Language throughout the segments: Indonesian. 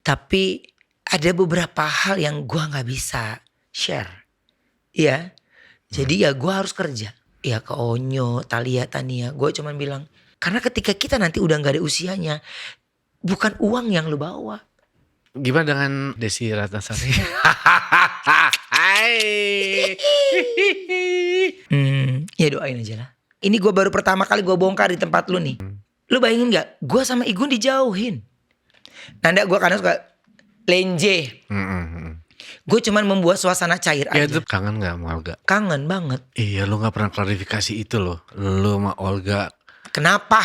Tapi ada beberapa hal yang gue gak bisa share. Ya. Jadi ya gue harus kerja. Ya ke Onyo, Thalia, Tania. Gue cuman bilang. Karena ketika kita nanti udah gak ada usianya. Bukan uang yang lu bawa. Gimana dengan Desi Ratnasari? Ya doain aja lah. Ini gue baru pertama kali gue bongkar di tempat lu nih. Lu bayangin gak? Gue sama Igun dijauhin. Nanda gue kadang suka lenje. Gue cuman membuat suasana cair Ya aja. itu kangen gak sama Olga? Kangen banget. Iya lu gak pernah klarifikasi itu loh. Lu sama Olga. Kenapa?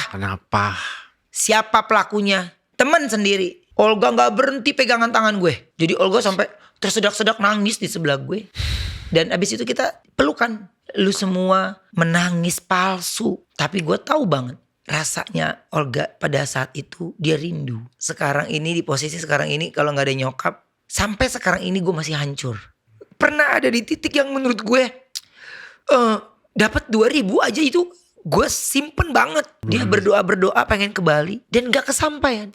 Siapa pelakunya? Temen sendiri. Olga gak berhenti pegangan tangan gue. Jadi Olga sampai tersedak-sedak nangis di sebelah gue. Dan abis itu kita pelukan. Lu semua menangis palsu. Tapi gue tahu banget. Rasanya Olga pada saat itu dia rindu. Sekarang ini di posisi sekarang ini kalau gak ada nyokap. Sampai sekarang ini gue masih hancur. Pernah ada di titik yang menurut gue. Dapat 2.000 aja itu. Gue simpen banget. Dia berdoa pengen ke Bali. Dan gak kesampaian.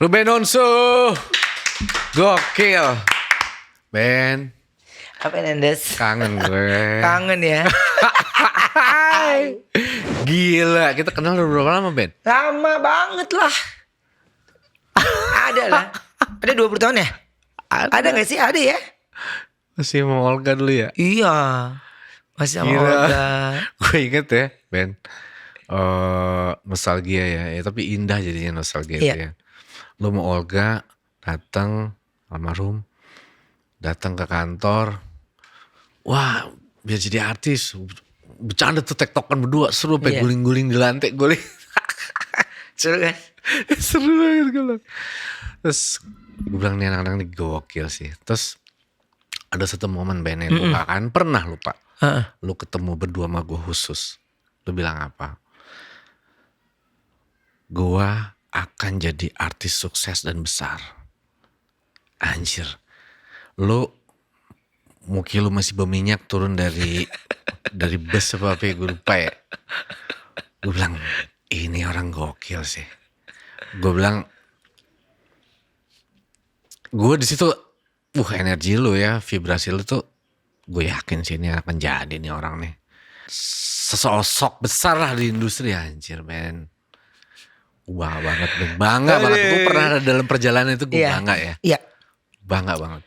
Ruben Onsu. Gokil. Ben. Apa Nandes? Kangen gue. Kangen ya. Gila. Kita kenal udah berapa lama Ben? Lama banget lah. Ada lah. Ada 20 tahun ya? Ada gak sih? Ada ya? Masih sama Olga dulu ya? Iya. Masih sama Gila. Olga. Gue inget ya Ben. Nostalgia ya. Tapi indah jadinya nostalgia itu ya. Lu mau Olga datang almarhum. Datang ke kantor. Wah biar jadi artis. Bercanda tuh tektokan berdua. Seru sampai guling-guling di lantai. Seru kan? Seru banget gue. Terus gue bilang nih anak-anak nih gokil sih. Terus ada satu momen Ben yang lu gak akan pernah lupa. Lu ketemu berdua sama gue khusus. Lu bilang apa? Gue akan jadi artis sukses dan besar. Anjir. Lu mungkin lu masih berminyak turun dari bus apa gue lupa ya. Gue bilang ini orang gokil sih. Gue bilang gue di situ energi lu ya, vibrasi lu tuh gue yakin sih ini akan jadi nih orang nih. Sesosok besar lah di industri anjir men. Bangga banget Ben. Bangga banget. Gue pernah ada dalam perjalanan itu gue bangga ya. Iya. Bangga banget.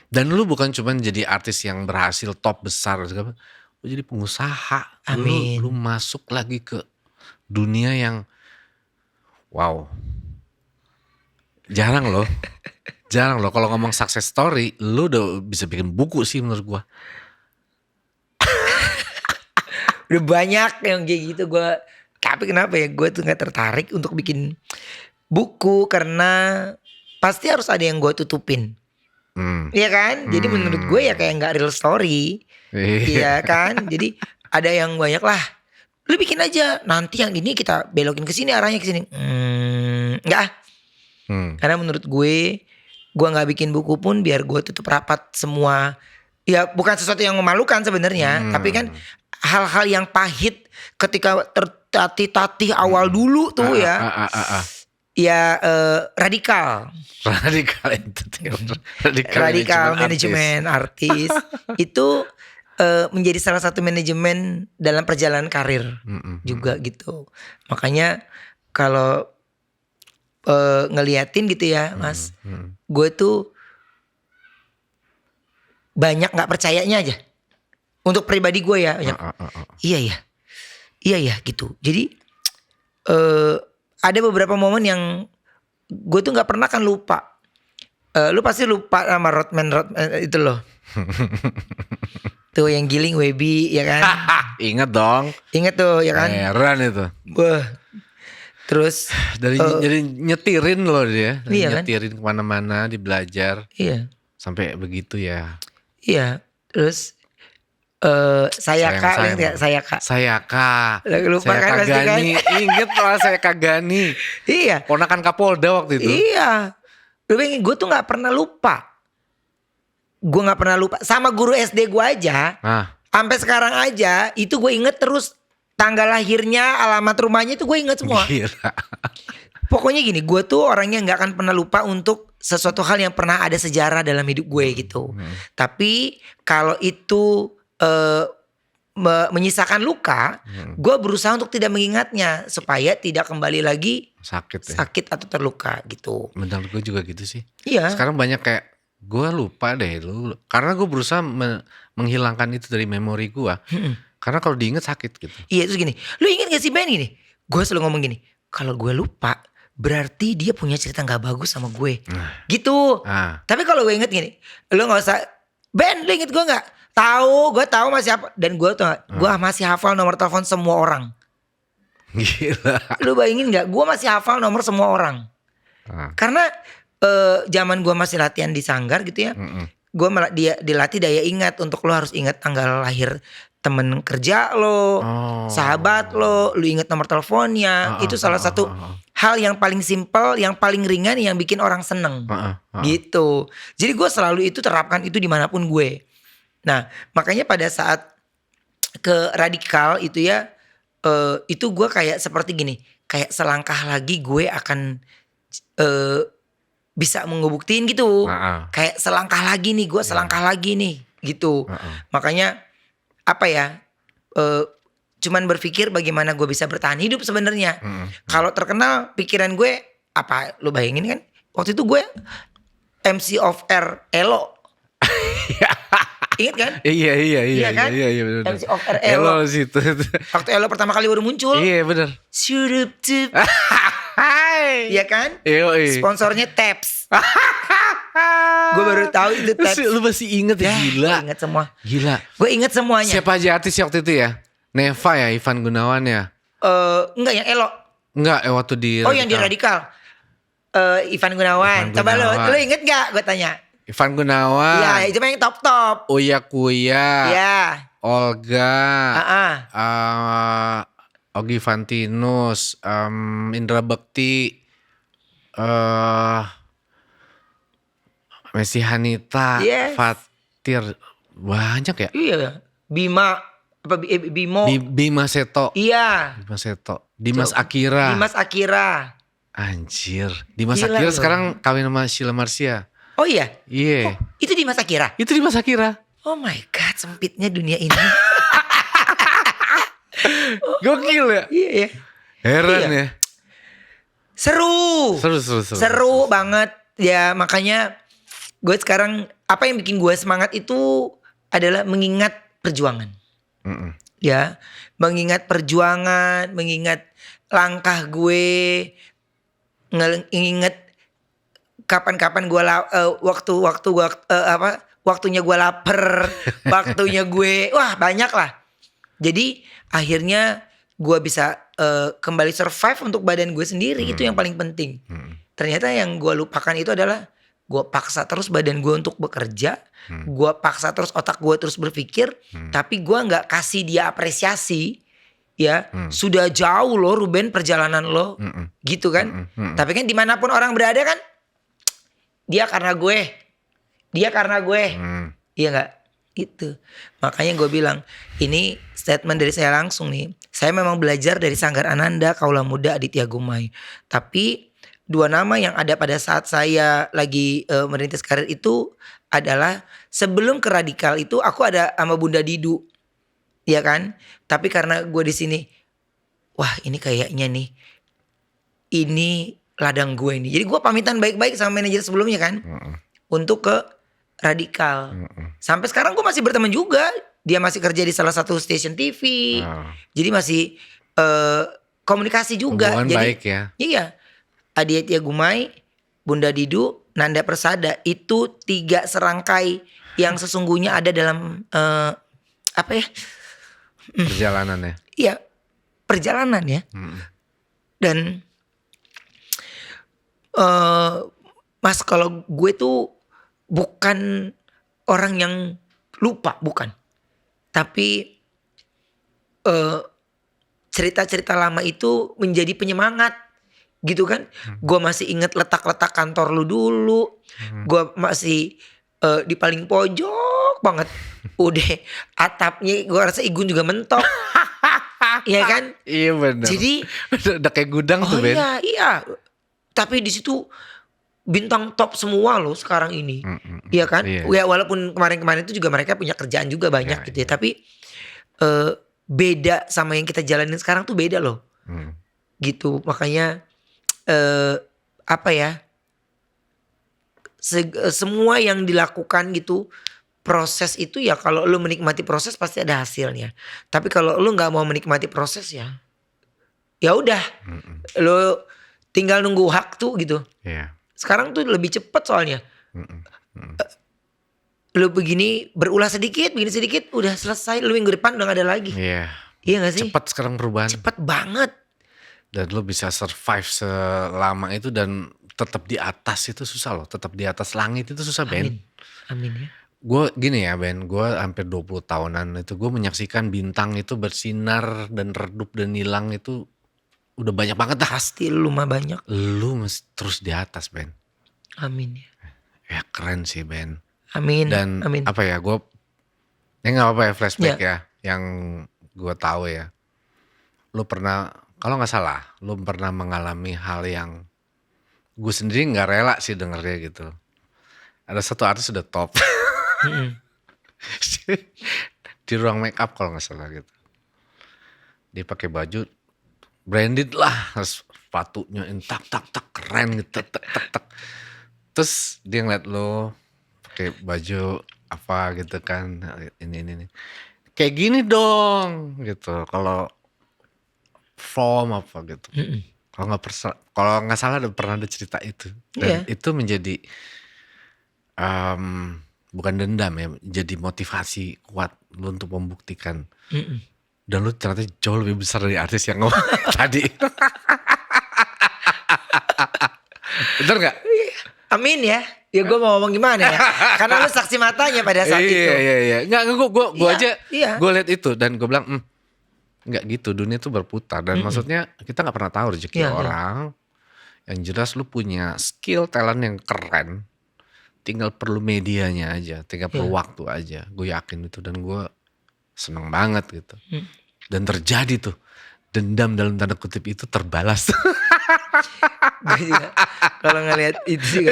Dan lu bukan cuma jadi artis yang berhasil top besar. Lu jadi pengusaha. Amin. Lu masuk lagi ke dunia yang wow. Jarang loh kalau ngomong success story. Lu udah bisa bikin buku sih menurut gue. Udah banyak yang kayak gitu gue. Tapi kenapa ya gue tuh gak tertarik untuk bikin buku. Karena pasti harus ada yang gue tutupin. Iya kan? Jadi menurut gue ya kayak gak real story. Iya kan? Jadi ada yang banyak lah. Lu bikin aja. Nanti yang ini kita belokin ke sini, arahnya ke sini. Enggak. Karena menurut gue gak bikin buku pun biar gue tutup rapat semua. Ya bukan sesuatu yang memalukan sebenarnya. Tapi kan hal-hal yang pahit ketika tertatih-tatih awal dulu tuh ya. Ya radikal manajemen artis itu menjadi salah satu manajemen dalam perjalanan karir juga gitu. Makanya kalau ngeliatin gitu ya Mas, gue tuh banyak nggak percayanya aja untuk pribadi gue ya. Iya ya gitu. Jadi ada beberapa momen yang gue tuh nggak pernah kan lupa. Lu pasti lupa sama Rodman itu loh. Tuh yang giling Webi ya kan. Ingat dong. Ingat tuh ya kan. Heran itu. Terus dari nyetirin loh dia. Iya nyetirin kan? Kemana-mana di belajar. Iya. Sampai begitu ya. Iya. Terus Sayaka. Lupa kan pasti kan. Inget lah Sayaka Gani. Iya. Ponakan Kapolda waktu itu. Iya. Gue tuh gak pernah lupa. Gue gak pernah lupa. Sama guru SD gue aja. Sampai sekarang aja itu gue inget terus tanggal lahirnya, alamat rumahnya itu gue inget semua. Gila. Pokoknya gini, gue tuh orangnya nggak akan pernah lupa untuk sesuatu hal yang pernah ada sejarah dalam hidup gue gitu. Tapi kalau itu menyisakan luka, gue berusaha untuk tidak mengingatnya supaya tidak kembali lagi sakit atau terluka gitu. Menurut gue juga gitu sih. Iya. Sekarang banyak kayak gue lupa deh lu, karena gue berusaha menghilangkan itu dari memori gue. Karena kalau diingat sakit gitu. Iya, terus gini, lu ingat gak sih Ben gini? Gue selalu ngomong gini, kalau gue lupa berarti dia punya cerita gak bagus sama gue. Gitu. Tapi kalau gue inget gini, lu gak usah, Ben lu inget gue gak? Gue tahu masih apa. Dan gue masih hafal nomor telepon semua orang. Gila. Lu bayangin gak? Gue masih hafal nomor semua orang. Karena zaman gue masih latihan di Sanggar gitu ya. Gue malah dilatih daya ingat. Untuk lo harus ingat tanggal lahir temen kerja lo, sahabat lo, lu inget nomor teleponnya. Itu salah satu hal yang paling simpel, yang paling ringan, yang bikin orang seneng. Gitu. Jadi gue selalu itu terapkan itu dimanapun gue. Nah makanya pada saat ke radikal itu ya, itu gue kayak seperti gini, kayak selangkah lagi gue akan bisa ngebuktiin gitu. Kayak selangkah lagi nih, gue selangkah lagi nih gitu. Makanya apa ya, cuman berpikir bagaimana gue bisa bertahan hidup sebenarnya. Kalau terkenal pikiran gue apa, lu bayangin kan waktu itu gue MC of Air Elo. Ingat kan? Iya kan? Iya benar. MC of Air Elo situ. Waktu Elo pertama kali baru muncul. Iya benar. Surup-tup. Iya kan? Sponsornya Taps. Gue baru tahu itu Taps. Lu masih inget ya? Gila. Gue inget semua. Gila. Gue inget semuanya. Siapa aja artis waktu itu ya? Neva ya, Ivan Gunawan ya? Enggak, yang Elo. Enggak, waktu di Radikal. Yang di Radikal. Ivan Gunawan. Coba lu inget gak? Gue tanya. Ivan Gunawan. Iya, itu yang top. Uya Kuya. Iya. Olga. Ogi Fantinus. Indra Bekti. Messi Hanita. Yes. Fatir. Banyak ya? Iya. Bima. Bimo. Bima Seto. Iya. Bima Seto. Dimas Akira. Anjir. Dimas Akira sekarang kawin sama Sheila Marcia. Oh iya? Iya. Itu Dimas Akira? Itu Dimas Akira. Oh my god, sempitnya dunia ini. Gokil ya? Iya. Heran ya. Seru banget. Ya makanya gue sekarang, apa yang bikin gue semangat itu adalah mengingat perjuangan. Ya, mengingat perjuangan, mengingat langkah gue, mengingat kapan-kapan gue waktunya gue lapar, waktunya gue banyak lah. Jadi akhirnya gue bisa kembali survive untuk badan gue sendiri. Itu yang paling penting. Ternyata yang gue lupakan itu adalah gue paksa terus badan gue untuk bekerja, gue paksa terus otak gue terus berpikir, tapi gue nggak kasih dia apresiasi. Ya, sudah jauh loh Ruben perjalanan lo, gitu kan. Tapi kan dimanapun orang berada kan, dia karena gue, iya nggak? Itu makanya gue bilang ini statement dari saya langsung nih. Saya memang belajar dari Sanggar Ananda, Kaula Muda, Aditya Gumai. Tapi dua nama yang ada pada saat saya lagi merintis karir itu adalah sebelum ke Radikal itu aku ada sama Bunda Didu, ya kan? Tapi karena gue di sini, wah ini kayaknya nih, ini ladang gue ini. Jadi gue pamitan baik-baik sama manajer sebelumnya kan, untuk ke Radikal. Sampai sekarang gue masih berteman juga. Dia masih kerja di salah satu stasiun TV. Jadi masih komunikasi juga. Hubungan jadi baik ya. Iya. Aditya Gumai, Bunda Didu, Nanda Persada, itu 3 serangkai yang sesungguhnya ada dalam apa ya? Perjalanan ya. Iya, perjalanan ya. Dan Mas, kalau gue tuh bukan orang yang lupa, bukan. Tapi cerita-cerita lama itu menjadi penyemangat, gitu kan. Gue masih inget letak-letak kantor lu dulu. Gue masih di paling pojok mentok banget. Udah atapnya gue rasa Igun juga mentok. Iya kan? Iya benar. Jadi udah kayak gudang tuh Ben. iya. Tapi di situ bintang top semua loh sekarang ini. Iya kan? Iya. Ya walaupun kemarin-kemarin itu juga mereka punya kerjaan juga banyak gitu ya. Tapi beda sama yang kita jalanin sekarang tuh beda loh. Gitu. Makanya apa ya? Semua yang dilakukan gitu, proses itu ya kalau lu menikmati proses pasti ada hasilnya. Tapi kalau lu nggak mau menikmati proses ya udah, lu tinggal nunggu waktu gitu. Iya. Sekarang tuh lebih cepet soalnya. Lu begini berulah sedikit, begini sedikit, udah selesai. Lu minggu depan udah gak ada lagi. Iya. Iya gak sih? Cepat sekarang perubahan. Cepet banget. Dan lo bisa survive selama itu dan tetap di atas itu susah loh. Tetap di atas langit itu susah Ben. Amin ya. Gue gini ya Ben, gue hampir 20 tahunan itu gue menyaksikan bintang itu bersinar dan redup dan hilang itu udah banyak banget dah. Pasti lu mah banyak. Lu mesti terus di atas Ben. Amin ya. Ya keren sih Ben. Amin. Dan amin. apa ya, gue gak apa-apa ya flashback ya. Yang gue tahu ya. Lu pernah, kalau gak salah, lu pernah mengalami hal yang gue sendiri gak rela sih dengernya gitu. Ada satu artis udah top. Di ruang make up kalau gak salah gitu. Dia pakai baju branded lah, sepatunya tak keren gitu, tak. Terus dia ngeliat lo pakai baju apa gitu kan, ini kayak gini dong gitu. Kalau form apa gitu. Kalau nggak salah pernah ada cerita itu. Dan itu menjadi bukan dendam ya, jadi motivasi kuat lo untuk membuktikan. Dan lu ternyata jauh lebih besar dari artis yang ngomong tadi. Bener gak? Amin ya. Ya gue mau ngomong gimana ya. Karena lu saksi matanya pada saat itu. Iya. Nggak gue aja. Iya. Gue liat itu dan gue bilang nggak gitu. Dunia tuh berputar. Dan maksudnya kita gak pernah tahu rezeki orang. Yang jelas lu punya skill, talent yang keren. Tinggal perlu medianya aja. Tinggal perlu waktu aja. Gue yakin itu. Dan gue seneng banget gitu. Dan terjadi tuh. Dendam dalam tanda kutip itu terbalas. Kalau ngeliat itu sih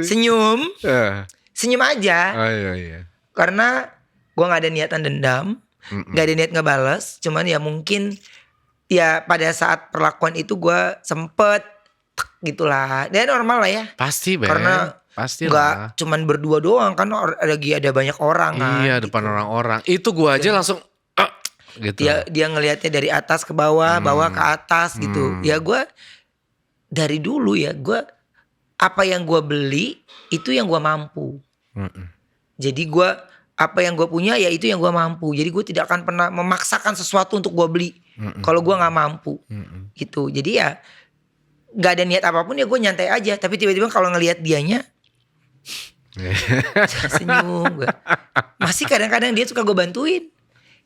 senyum. Senyum aja. Iya. Karena gue gak ada niatan dendam. Gak ada niat ngebales. Cuman ya mungkin ya pada saat perlakuan itu gue sempet gitulah. Dan normal lah ya. Pasti Ben. Karena pasti gak cuman berdua doang kan, lagi ada banyak orang kan. Iya depan gitu. orang-orang. Itu gue aja langsung gitu. Dia ngelihatnya dari atas ke bawah, bawah ke atas gitu. Ya gue dari dulu ya, gue apa yang gue beli itu yang gue mampu. Jadi gue apa yang gue punya ya itu yang gue mampu. Jadi gue tidak akan pernah memaksakan sesuatu untuk gue beli kalau gue nggak mampu. Gitu. Jadi ya nggak ada niat apapun ya gue nyantai aja. Tapi tiba-tiba kalau ngelihat dianya senyum gue. Masih kadang-kadang dia suka gue bantuin.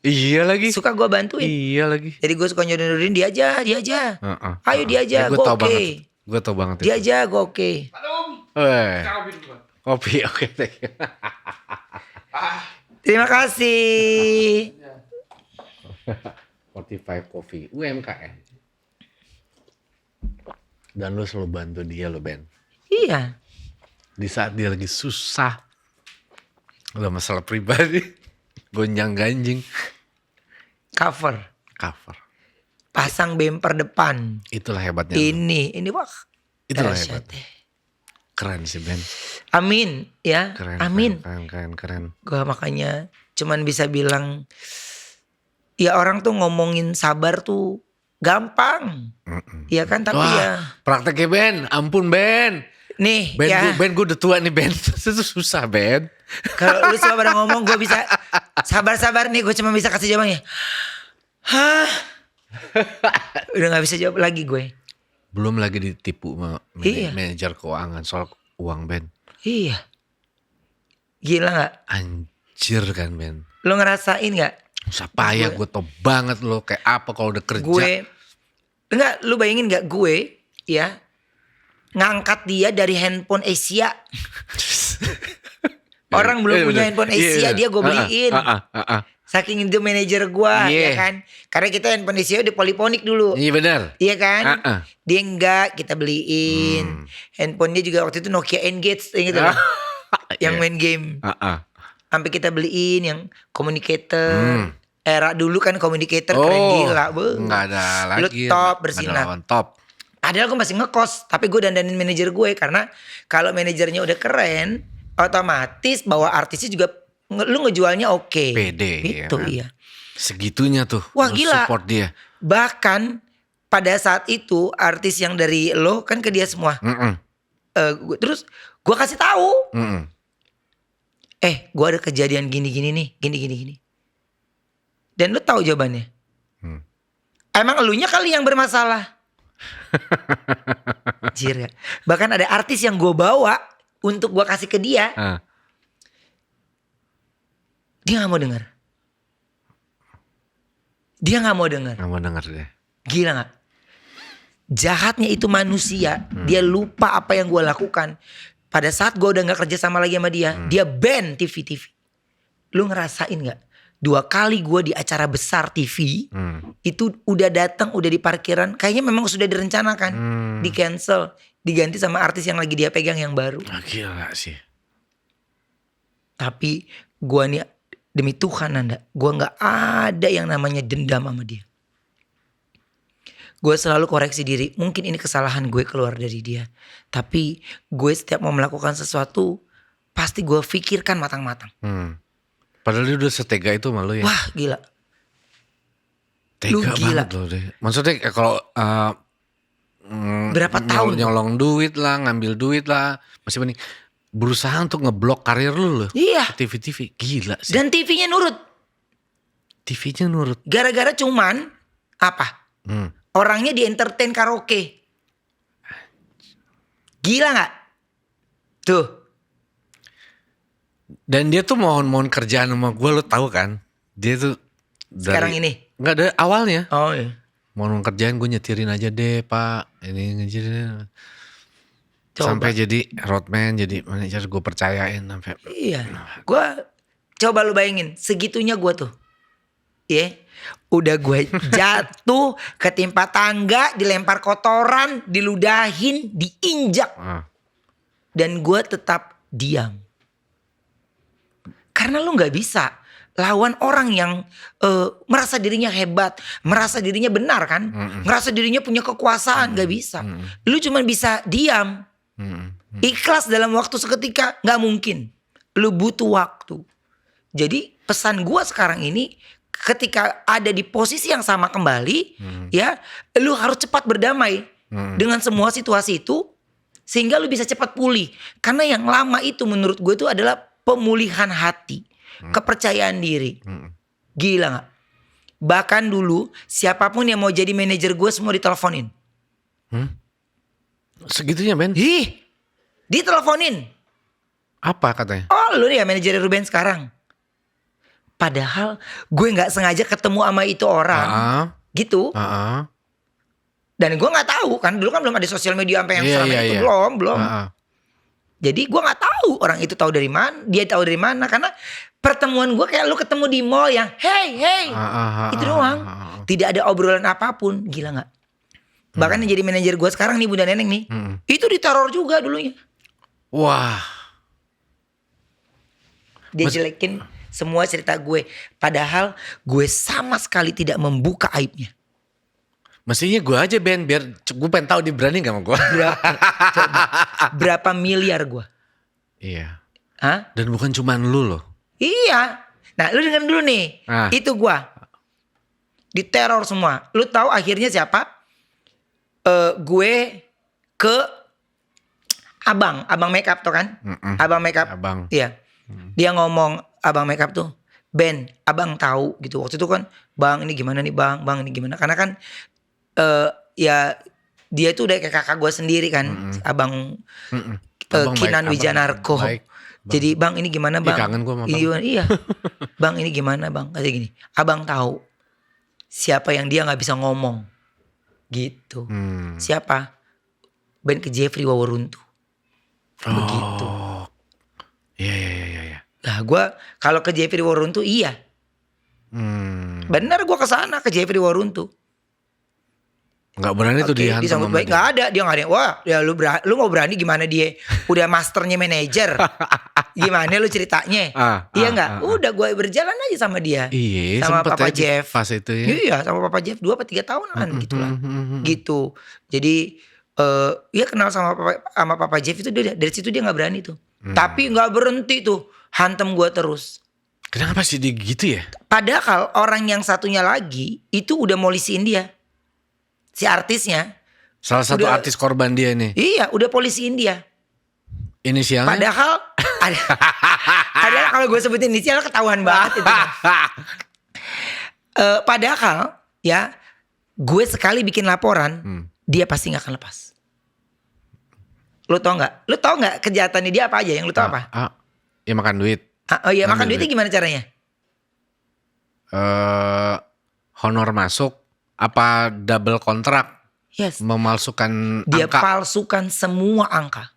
Iya lagi. Suka gue bantuin. Iya lagi. Jadi gue suka nyodorin dia aja. Ayo dia aja, gue oke. Gue tau banget Dia itu. aja, gue oke. Kopi oke. Terima kasih. 45 Coffee UMKM. Dan lu selalu bantu dia lo Ben. Iya. Di saat dia lagi susah. Udah masalah pribadi. Gonjang ganjing. Cover. Pasang bumper depan. Itulah hebatnya. Ini wah. Itulah hebatnya. Keren sih Ben. Amin ya. Amin. Keren. Gue makanya cuman bisa bilang. Ya orang tuh ngomongin sabar tuh gampang. Iya kan tapi prakteknya Ben. Ampun Ben. Nih Ben, ya. Ben gue udah tua nih Ben. Itu susah Ben. Kalau lu semua pada ngomong gue bisa sabar-sabar nih, gue cuma bisa kasih jawabannya. Udah gak bisa jawab lagi gue. Belum lagi ditipu manajer keuangan soal uang Ben. Iya. Gila gak? Anjir kan Ben. Lo ngerasain gak? Susah payah gue tau banget lo kayak apa kalau udah kerja. Gue enggak, lu bayangin gak gue ya ngangkat dia dari handphone Asia. Orang belum punya bener. handphone Iya, Asia, bener. dia gue beliin. Heeh. Saking itu manajer gue, Iya. ya kan. Karena kita handphone Asia udah poliponik dulu. Iya benar. Iya kan? Heeh. Dia enggak, kita beliin. Handphonenya juga waktu itu Nokia N-Gage, inget gak? Yang main game. Sampai kita beliin yang communicator. Era dulu kan communicator keren gila. Nggak ada lagi. Lu top bersinar. Top. Padahal gue masih ngekos, tapi gue dandanin manajer gue karena kalau manajernya udah keren, otomatis bahwa artisnya juga lu ngejualnya oke. Pede. Itu ya kan? iya. Segitunya tuh. Wah, lu gila. Support dia. Bahkan pada saat itu artis yang dari lo kan ke dia semua. Terus gue kasih tahu. Gue ada kejadian gini-gini nih, gini. Dan lu tahu jawabannya. Emang elunya kali yang bermasalah. Jir ya. Bahkan ada artis yang gue bawa untuk gue kasih ke dia. Dia gak mau dengar. Dia gak mau dengar. Gak mau denger deh. Gila gak? Jahatnya itu manusia. Dia lupa apa yang gue lakukan. Pada saat gue udah gak kerja sama lagi sama dia. Dia ban TV. Lu ngerasain gak? 2 kali gue di acara besar TV. Itu udah datang, udah di parkiran. Kayaknya memang sudah direncanakan. Di cancel. Diganti sama artis yang lagi dia pegang yang baru. Gila sih. Tapi gue nih, demi Tuhan Nanda, gue gak ada yang namanya dendam sama dia. Gue selalu koreksi diri. Mungkin ini kesalahan gue keluar dari dia. Tapi gue setiap mau melakukan sesuatu, pasti gue pikirkan matang-matang. Padahal dia udah setega itu sama lu ya. Wah gila. Tega Lu gila. banget loh deh. Maksudnya kalau Berapa tahun? nyolong duit lah, ngambil duit lah, masih mending berusaha untuk ngeblok karir lu loh. Iya. TV. Gila sih. Dan TV-nya nurut. TV-nya nurut. Gara-gara cuman apa? Orangnya di entertain karaoke. Gila gak? Tuh. Dan dia tuh mohon kerjaan sama gue, lo tahu kan? Dia tuh Sekarang ini? Nggak ada awalnya. Oh iya. Mohon kerjaan gue nyetirin aja deh pak. Ini ngejadiin. Sampai jadi roadman, jadi manajer, gue percayain sampai. Iya. Gue coba lu bayangin, segitunya gue tuh. Iya. Udah gue jatuh, ketimpa tangga, dilempar kotoran, diludahin, diinjak. Dan gue tetap diam. Karena lu gak bisa lawan orang yang merasa dirinya hebat, merasa dirinya benar kan, merasa dirinya punya kekuasaan, gak bisa. Lu cuma bisa diam, ikhlas dalam waktu seketika, gak mungkin. Lu butuh waktu. Jadi pesan gue sekarang ini, ketika ada di posisi yang sama kembali, ya, lu harus cepat berdamai dengan semua situasi itu, sehingga lu bisa cepat pulih. Karena yang lama itu menurut gue itu adalah pemulihan hati, kepercayaan diri. Gila gak? Bahkan dulu siapapun yang mau jadi manajer gue semua diteleponin. Segitunya Ben? Diteleponin. Apa katanya? Oh lu nih ya manajer Ruben sekarang. Padahal gue gak sengaja ketemu sama itu orang. Gitu. Dan gue gak tahu kan, dulu kan belum ada sosial media sampai yang seramai itu. Belum. Jadi gue gak tahu orang itu tahu dari mana, dia tahu dari mana. Karena pertemuan gue kayak lu ketemu di mall yang hey. Itu doang. Tidak ada obrolan apapun. Gila gak? Bahkan yang jadi manajer gue sekarang nih Bunda Neneng nih. Itu diteror juga dulunya. Wah. Dia jelekin semua cerita gue. Padahal gue sama sekali tidak membuka aibnya. Mestinya gue aja Ben, biar gue pengen tahu dia berani gak sama gue. Berapa miliar gue. Iya. Hah? Dan bukan cuma lu loh. Iya. Nah lu dengerin dulu nih. Itu gue. Diteror semua. Lu tahu akhirnya siapa? Gue ke Abang makeup tuh kan. Abang makeup. Iya. Dia ngomong, Abang makeup tuh, Ben, Abang tahu gitu. Waktu itu kan, Bang ini gimana nih Bang ini gimana. Karena kan ya dia tuh udah kayak kakak gue sendiri kan. Abang Kinan Wijanarko. Jadi Bang ini gimana Bang? Kangen gue sama Bang. Iya. Bang ini gimana Bang? Katanya gini, Abang tahu siapa yang dia gak bisa ngomong. Gitu. Siapa? Ben ke Jeffrey Waworuntu. Begitu. Iya. Nah gue kalau ke Jeffrey Waruntu iya. Bener gue kesana ke Jeffrey Waruntu. Nggak berani tuh dihantam disambut sama baik. dia. Nggak ada, dia nggak ada. Wah, ya lu mau berani gimana dia? Udah masternya manajer. Gimana lu ceritanya? Iya nggak? Udah gue berjalan aja sama dia. Iya, sama sempet Papa ya di Jeff. fase itu ya. Iya, sama Papa Jeff 2 atau 3 tahunan gitu lah. Gitu. Jadi dia kenal sama Papa Jeff itu dari situ dia nggak berani tuh. Tapi nggak berhenti tuh hantem gue terus. Kenapa sih dia gitu ya? Padahal orang yang satunya lagi itu udah molisiin dia. Si artisnya. Salah satu artis korban dia nih. Iya, udah polisiin dia. Inisialnya? Padahal padahal kalau gue sebutin inisial ketahuan banget itu. Padahal ya gue sekali bikin laporan, dia pasti nggak akan lepas. Lu tau nggak? Lu tau nggak kejahatannya dia apa aja? Yang lu tau apa? Ya makan duit. Oh iya, makan duitnya gimana caranya? Honor masuk. Apa double kontrak? Yes. Memalsukan dia angka. Palsukan semua angka.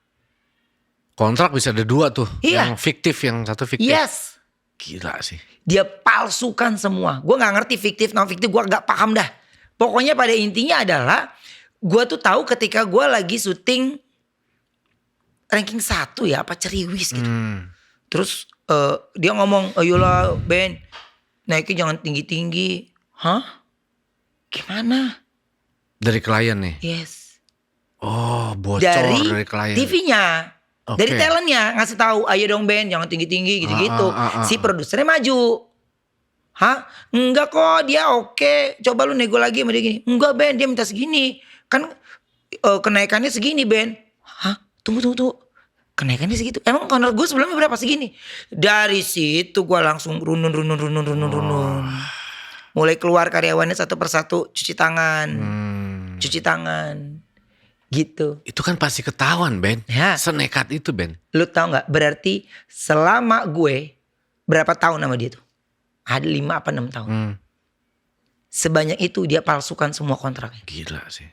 Kontrak bisa ada 2 tuh. Iya. Yang fiktif, yang satu fiktif. Yes. Gila sih. Dia palsukan semua. Gue gak ngerti fiktif, non fiktif. Gue gak paham dah. Pokoknya pada intinya adalah gue tuh tahu ketika gue lagi syuting ranking 1 ya. Apa Ceriwis gitu. Terus dia ngomong, ayolah Ben, naiknya jangan tinggi-tinggi. Hah? Gimana? Dari klien nih? Yes. Oh, bocor dari klien. TV-nya. Okay. Dari talentnya ngasih tahu, ayo dong Ben, jangan tinggi-tinggi gitu-gitu. Si produsernya maju. Hah? Enggak kok, dia oke. Coba lu nego lagi sama dia gini. Enggak Ben, dia minta segini. Kan kenaikannya segini Ben. Hah? Tunggu. Kenaikannya segitu. Emang honor gue sebelumnya berapa segini? Dari situ gue langsung runun. Mulai keluar karyawannya satu persatu cuci tangan. Gitu. Itu kan pasti ketahuan Ben. Ya. Senekat itu Ben. Lu tahu nggak? Berarti selama gue berapa tahun sama dia tuh? Ada 5 apa 6 tahun. Sebanyak itu dia palsukan semua kontraknya. Gila sih.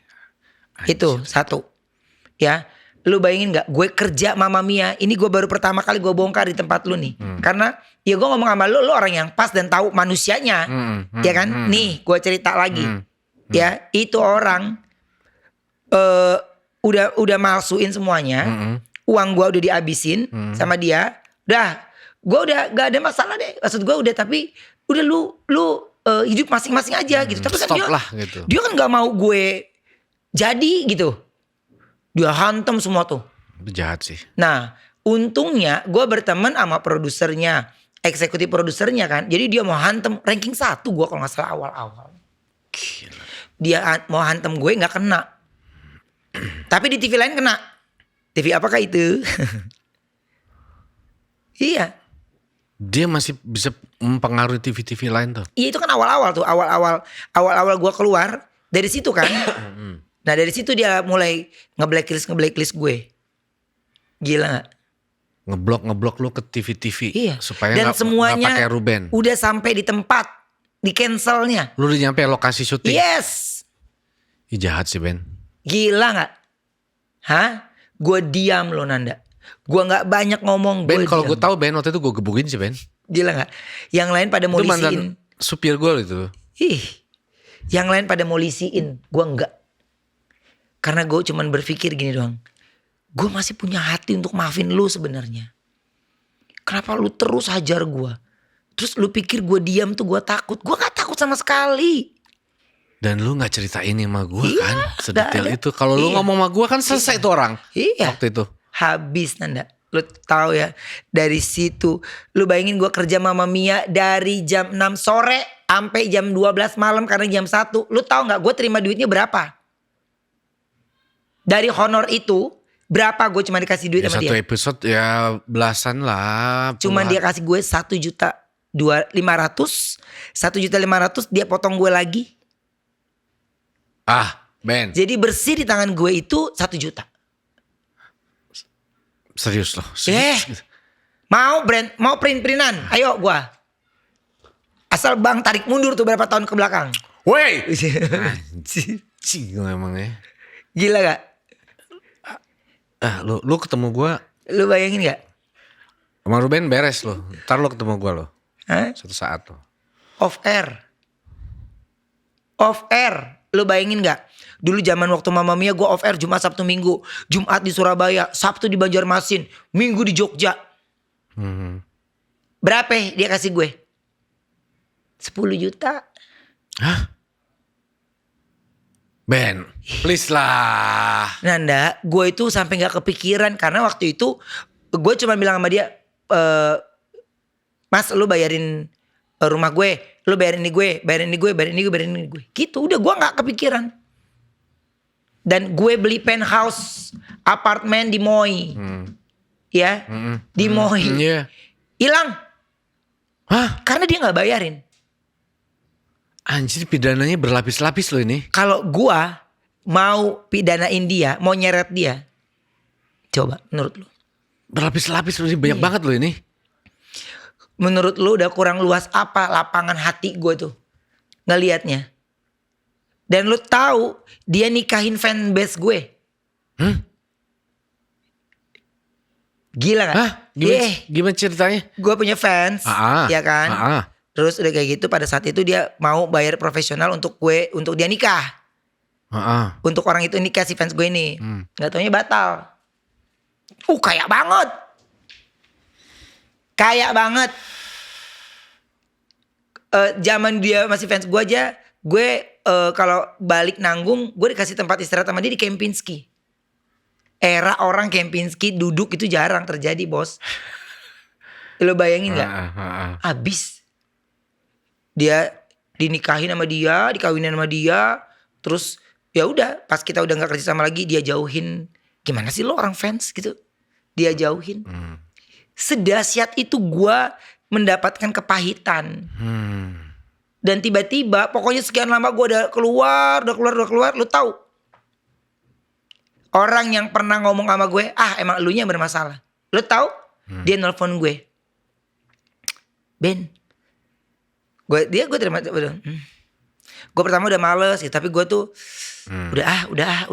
Itu satu. Ya. Lu bayangin gak? Gue kerja Mama Mia. Ini gue baru pertama kali gue bongkar di tempat lu nih. Karena ya gue ngomong sama lu orang yang pas dan tahu manusianya. Ya kan? Nih gue cerita lagi. Ya itu orang udah malsuin semuanya. Uang gue udah dihabisin sama dia. Udah gue udah gak ada masalah deh. Maksud gue udah, tapi udah lu hidup masing-masing aja gitu. Tapi kan gitu. Dia kan gak mau gue jadi gitu. Dia hantam semua tuh. Jahat sih. Nah untungnya gue berteman sama produsernya, eksekutif produsernya kan. Jadi dia mau hantam ranking 1 gue kalau gak salah awal-awal. Gila. Dia mau hantam gue gak kena. Tapi di TV lain kena. TV apakah itu? Iya. Dia masih bisa mempengaruhi TV-TV lain tuh. Iya itu kan awal-awal tuh. Awal-awal gue keluar dari situ kan. Nah dari situ dia mulai nge-blacklist gue. Gila gak? Ngeblok lu ke TV-TV. Iya. Supaya dan semuanya pakai Ruben. Udah sampai di tempat. Di cancelnya. Lu udah nyampe lokasi syuting. Yes. Ih, jahat sih Ben. Gila gak? Hah? Gue diam loh Nanda. Gue gak banyak ngomong. Ben kalau gue tahu Ben waktu itu gue gebukin sih Ben. Gila gak? Yang lain pada mau lisiin. Supir gue itu. Yang lain pada mau lisiin. Gue enggak. Karena gue cuman berpikir gini doang. Gue masih punya hati untuk maafin lu sebenarnya. Kenapa lu terus hajar gue? Terus lu pikir gue diam tuh gue takut. Gue gak takut sama sekali. Dan lu gak ceritain sama gue kan. Sedetail ada. itu. Kalau lu ngomong sama gue kan selesai tuh orang. Iya. Waktu itu. Habis Nanda. Lu tahu ya. Dari situ. Lu bayangin gue kerja Mama Mia. Dari jam 6 sore. Sampai jam 12 malam. Karena jam 1. Lu tahu gak gue terima duitnya berapa? Dari honor itu. Berapa gue cuma dikasih duit ya, sama dia? Satu episode ya belasan lah. Cuman dia kasih gue 1.500.000. 1.500.000 dia potong gue lagi. Ben. Jadi bersih di tangan gue itu 1 juta. Serius loh. Mau print-printan. Ayo gue. Asal bang tarik mundur tuh berapa tahun ke belakang. Wey. Anjing emang ya. Gila gak? Lu ketemu gue. Lu bayangin gak? Sama Ruben beres lo. Ntar lo ketemu gue lo. Hah? Suatu saat lo. Off air. Lu bayangin gak? Dulu zaman waktu Mamma Mia gue off air Jumat, Sabtu, Minggu. Jumat di Surabaya, Sabtu di Banjarmasin, Minggu di Jogja. Berapa dia kasih gue? 10 juta. Hah? Ben, please lah. Nanda, gue itu sampai gak kepikiran. Karena waktu itu gue cuma bilang sama dia, Mas lu bayarin rumah gue, lu bayarin ini gue, bayarin ini gue, bayarin ini gue, bayarin ini gue. Gitu udah, gue gak kepikiran. Dan gue beli penthouse apartemen di Moi. Ya, di Moi. Iya. Hilang. Hah? Karena dia gak bayarin. Anjir, pidananya berlapis-lapis lo ini. Kalau gue mau pidanain dia, mau nyeret dia, coba menurut lu? Berlapis-lapis lo ini, banyak banget lo ini. Menurut lu udah kurang luas apa lapangan hati gue tuh ngelihatnya? Dan lu tahu dia nikahin fanbase gue. Gila gak? Hah? Gimana ceritanya? Gue punya fans, ya kan? Terus udah kayak gitu pada saat itu dia mau bayar profesional untuk gue, untuk dia nikah. Untuk orang itu nikah si fans gue ini. Gak taunya batal. Kaya banget. Kaya banget. Zaman dia masih fans gue aja, gue kalau balik nanggung, gue dikasih tempat istirahat sama dia di Kempinski. Era orang Kempinski duduk itu jarang terjadi, bos. Lo bayangin gak? Abis. Dia dinikahin sama dia, dikawinin sama dia, terus ya udah, pas kita udah nggak kerja sama lagi, dia jauhin. Gimana sih lo orang fans gitu? Dia jauhin. Sedahsyat itu gue mendapatkan kepahitan. Dan tiba-tiba, pokoknya sekian lama gue udah keluar. Lu tahu? Orang yang pernah ngomong sama gue, emang elunya yang bermasalah. Lu tahu? Dia nelpon gue. Ben. Gue terima. Gue pertama udah males gitu, tapi gue tuh udah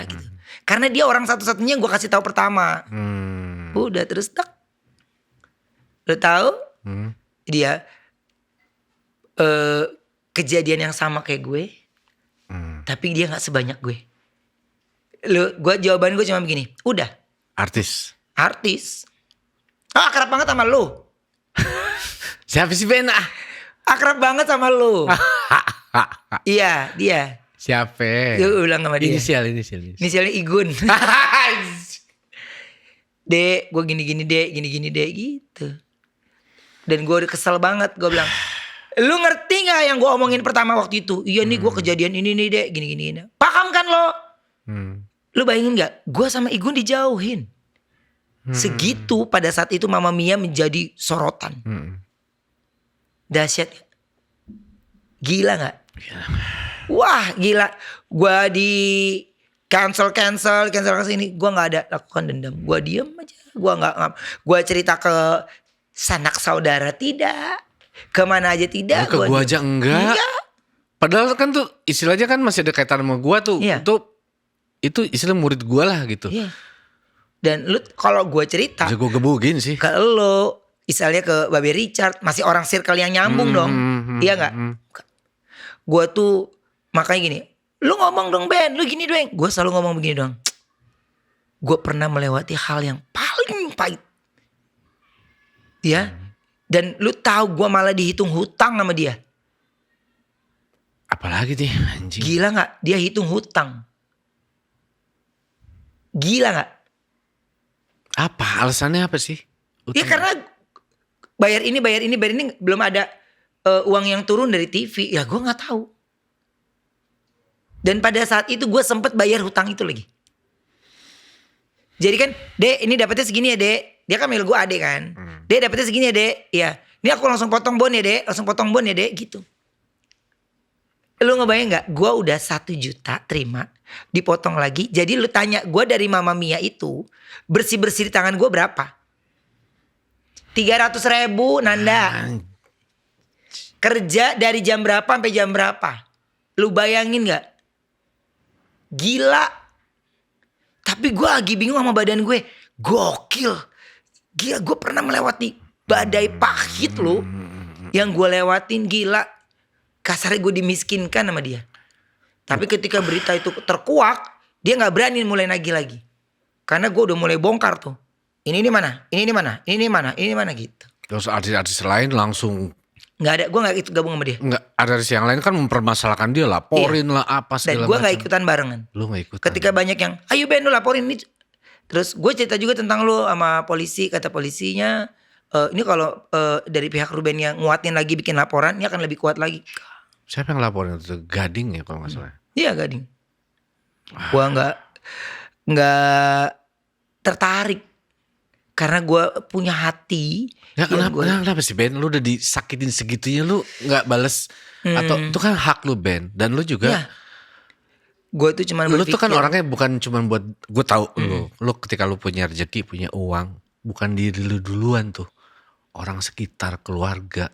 gitu. Karena dia orang satu-satunya yang gue kasih tahu pertama. Udah terus tak. Lu tahu? Dia kejadian yang sama kayak gue. Tapi dia gak sebanyak gue. Jawaban gue cuma begini. Udah. Artis. Akrab banget sama lu. Siapa sih Ben? Akrab banget sama lu. Iya, dia. Siapa? Gue ulang sama dia. Inisialnya Igun. Dek, gue gini-gini dek gitu. Dan gue udah kesel banget. Gue bilang, lu ngerti gak yang gue omongin pertama waktu itu? Iya nih gue kejadian ini nih dek, gini-gini. Paham kan lo? Lu bayangin gak? Gue sama Igun dijauhin. Segitu pada saat itu Mamma Mia menjadi sorotan. Dahsyat. Gila gak? Wah gila. Gue di cancel kesini. Gue gak ada lakukan dendam. Gue diem aja. Gue cerita ke sanak saudara tidak. Kemana aja tidak. Ke gue aja enggak. Iya. Padahal kan tuh istilahnya kan masih ada kaitan sama gue tuh. Iya. Itu istilah murid gue lah gitu. Iya. Dan lu kalau gue cerita. Bisa gue gebugin sih. Ke lu. Misalnya ke Babe Richard. Masih orang circle yang nyambung dong. Iya gak? Gue tuh makanya gini. Lu ngomong dong Ben. Lu gini dong. Gue selalu ngomong begini dong. Gue pernah melewati hal yang paling pahit. Ya. Dan lu tahu gue malah dihitung hutang sama dia. Apalagi nih anjing. Gila gak? Dia hitung hutang. Gila gak? Apa? Alasannya apa sih? Ya karena bayar ini belum ada uang yang turun dari TV. Ya gue gak tahu. Dan pada saat itu gue sempet bayar hutang itu lagi. Jadi kan, Dek ini dapetnya segini ya Dek. Dia kan manggil gue Ade kan. Dek dapetnya segini ya Dek. Iya. Ini aku langsung potong bon ya Dek. Gitu. Lu ngebayang gak? Gue udah 1 juta terima. Dipotong lagi. Jadi lu tanya gue dari Mamma Mia itu. Bersih-bersih di tangan gue berapa? 300.000 Nanda. Kerja dari jam berapa sampai jam berapa? Lu bayangin gak? Gila. Tapi gue lagi bingung sama badan gue. Gokil. Gila, gue pernah melewati badai pahit loh. Yang gue lewatin gila. Kasarnya gue dimiskinkan sama dia. Tapi ketika berita itu terkuak, dia gak berani mulai nagih lagi. Karena gue udah mulai bongkar tuh. Ini mana, ini mana, ini mana, ini mana gitu. Terus artis-artis lain langsung Gak ada, gue gak ikut gabung sama dia. enggak, artis yang lain kan mempermasalahkan dia, laporin lah apa Dan segala gue macam. gak ikutan barengan. Lu gak ikutan. Ketika banyak yang, ayo Ben lu laporin ini. Terus gue cerita juga tentang lu sama polisi. Kata polisinya, ini kalau dari pihak Ruben yang nguatin lagi bikin laporan, ini akan lebih kuat lagi. Siapa yang laporin itu? Gading ya kalau gak salah. Iya Gading. Gue nggak tertarik. Karena gue punya hati. Ya yang kenapa sih Ben? Lu udah disakitin segitunya lu gak bales. Atau itu kan hak lu Ben. Dan lu juga. Ya, gue tuh cuman Lu berpikir. tuh kan orangnya bukan cuman buat. Gue tahu lu. Lu ketika lu punya rezeki, punya uang. Bukan diri lu duluan tuh. Orang sekitar, keluarga,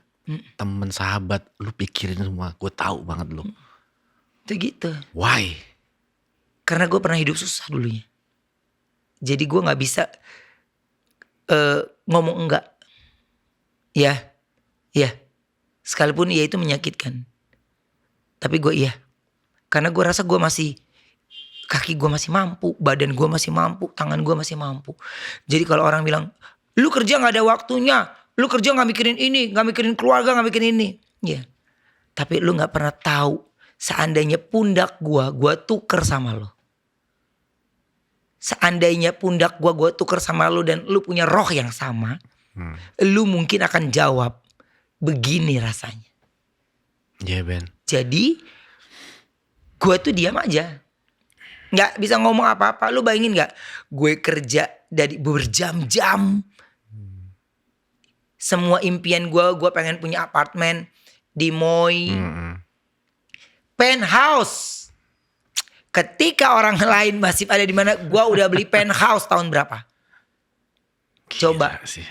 temen, sahabat. Lu pikirin semua. Gue tahu banget lu. Itu gitu. Why? Karena gue pernah hidup susah dulunya. Jadi gue gak bisa ngomong enggak. Ya. Sekalipun iya itu menyakitkan. Tapi gue iya. Karena gue rasa gue masih, kaki gue masih mampu, badan gue masih mampu, tangan gue masih mampu. Jadi kalau orang bilang, lu kerja gak ada waktunya, lu kerja gak mikirin ini, gak mikirin keluarga, gak mikirin ini. Iya. Tapi lu gak pernah tahu, seandainya pundak gue tuker sama lo. Seandainya pundak gue tuker sama lu dan lu punya roh yang sama, lu mungkin akan jawab, begini rasanya. Iya Ben. Jadi gue tuh diam aja, nggak bisa ngomong apa-apa. Lu bayangin nggak? Gue kerja dari berjam-jam. Semua impian gue pengen punya apartemen di Moi, penthouse. Ketika orang lain masih ada di mana, gue udah beli penthouse tahun berapa? Coba. Gila sih.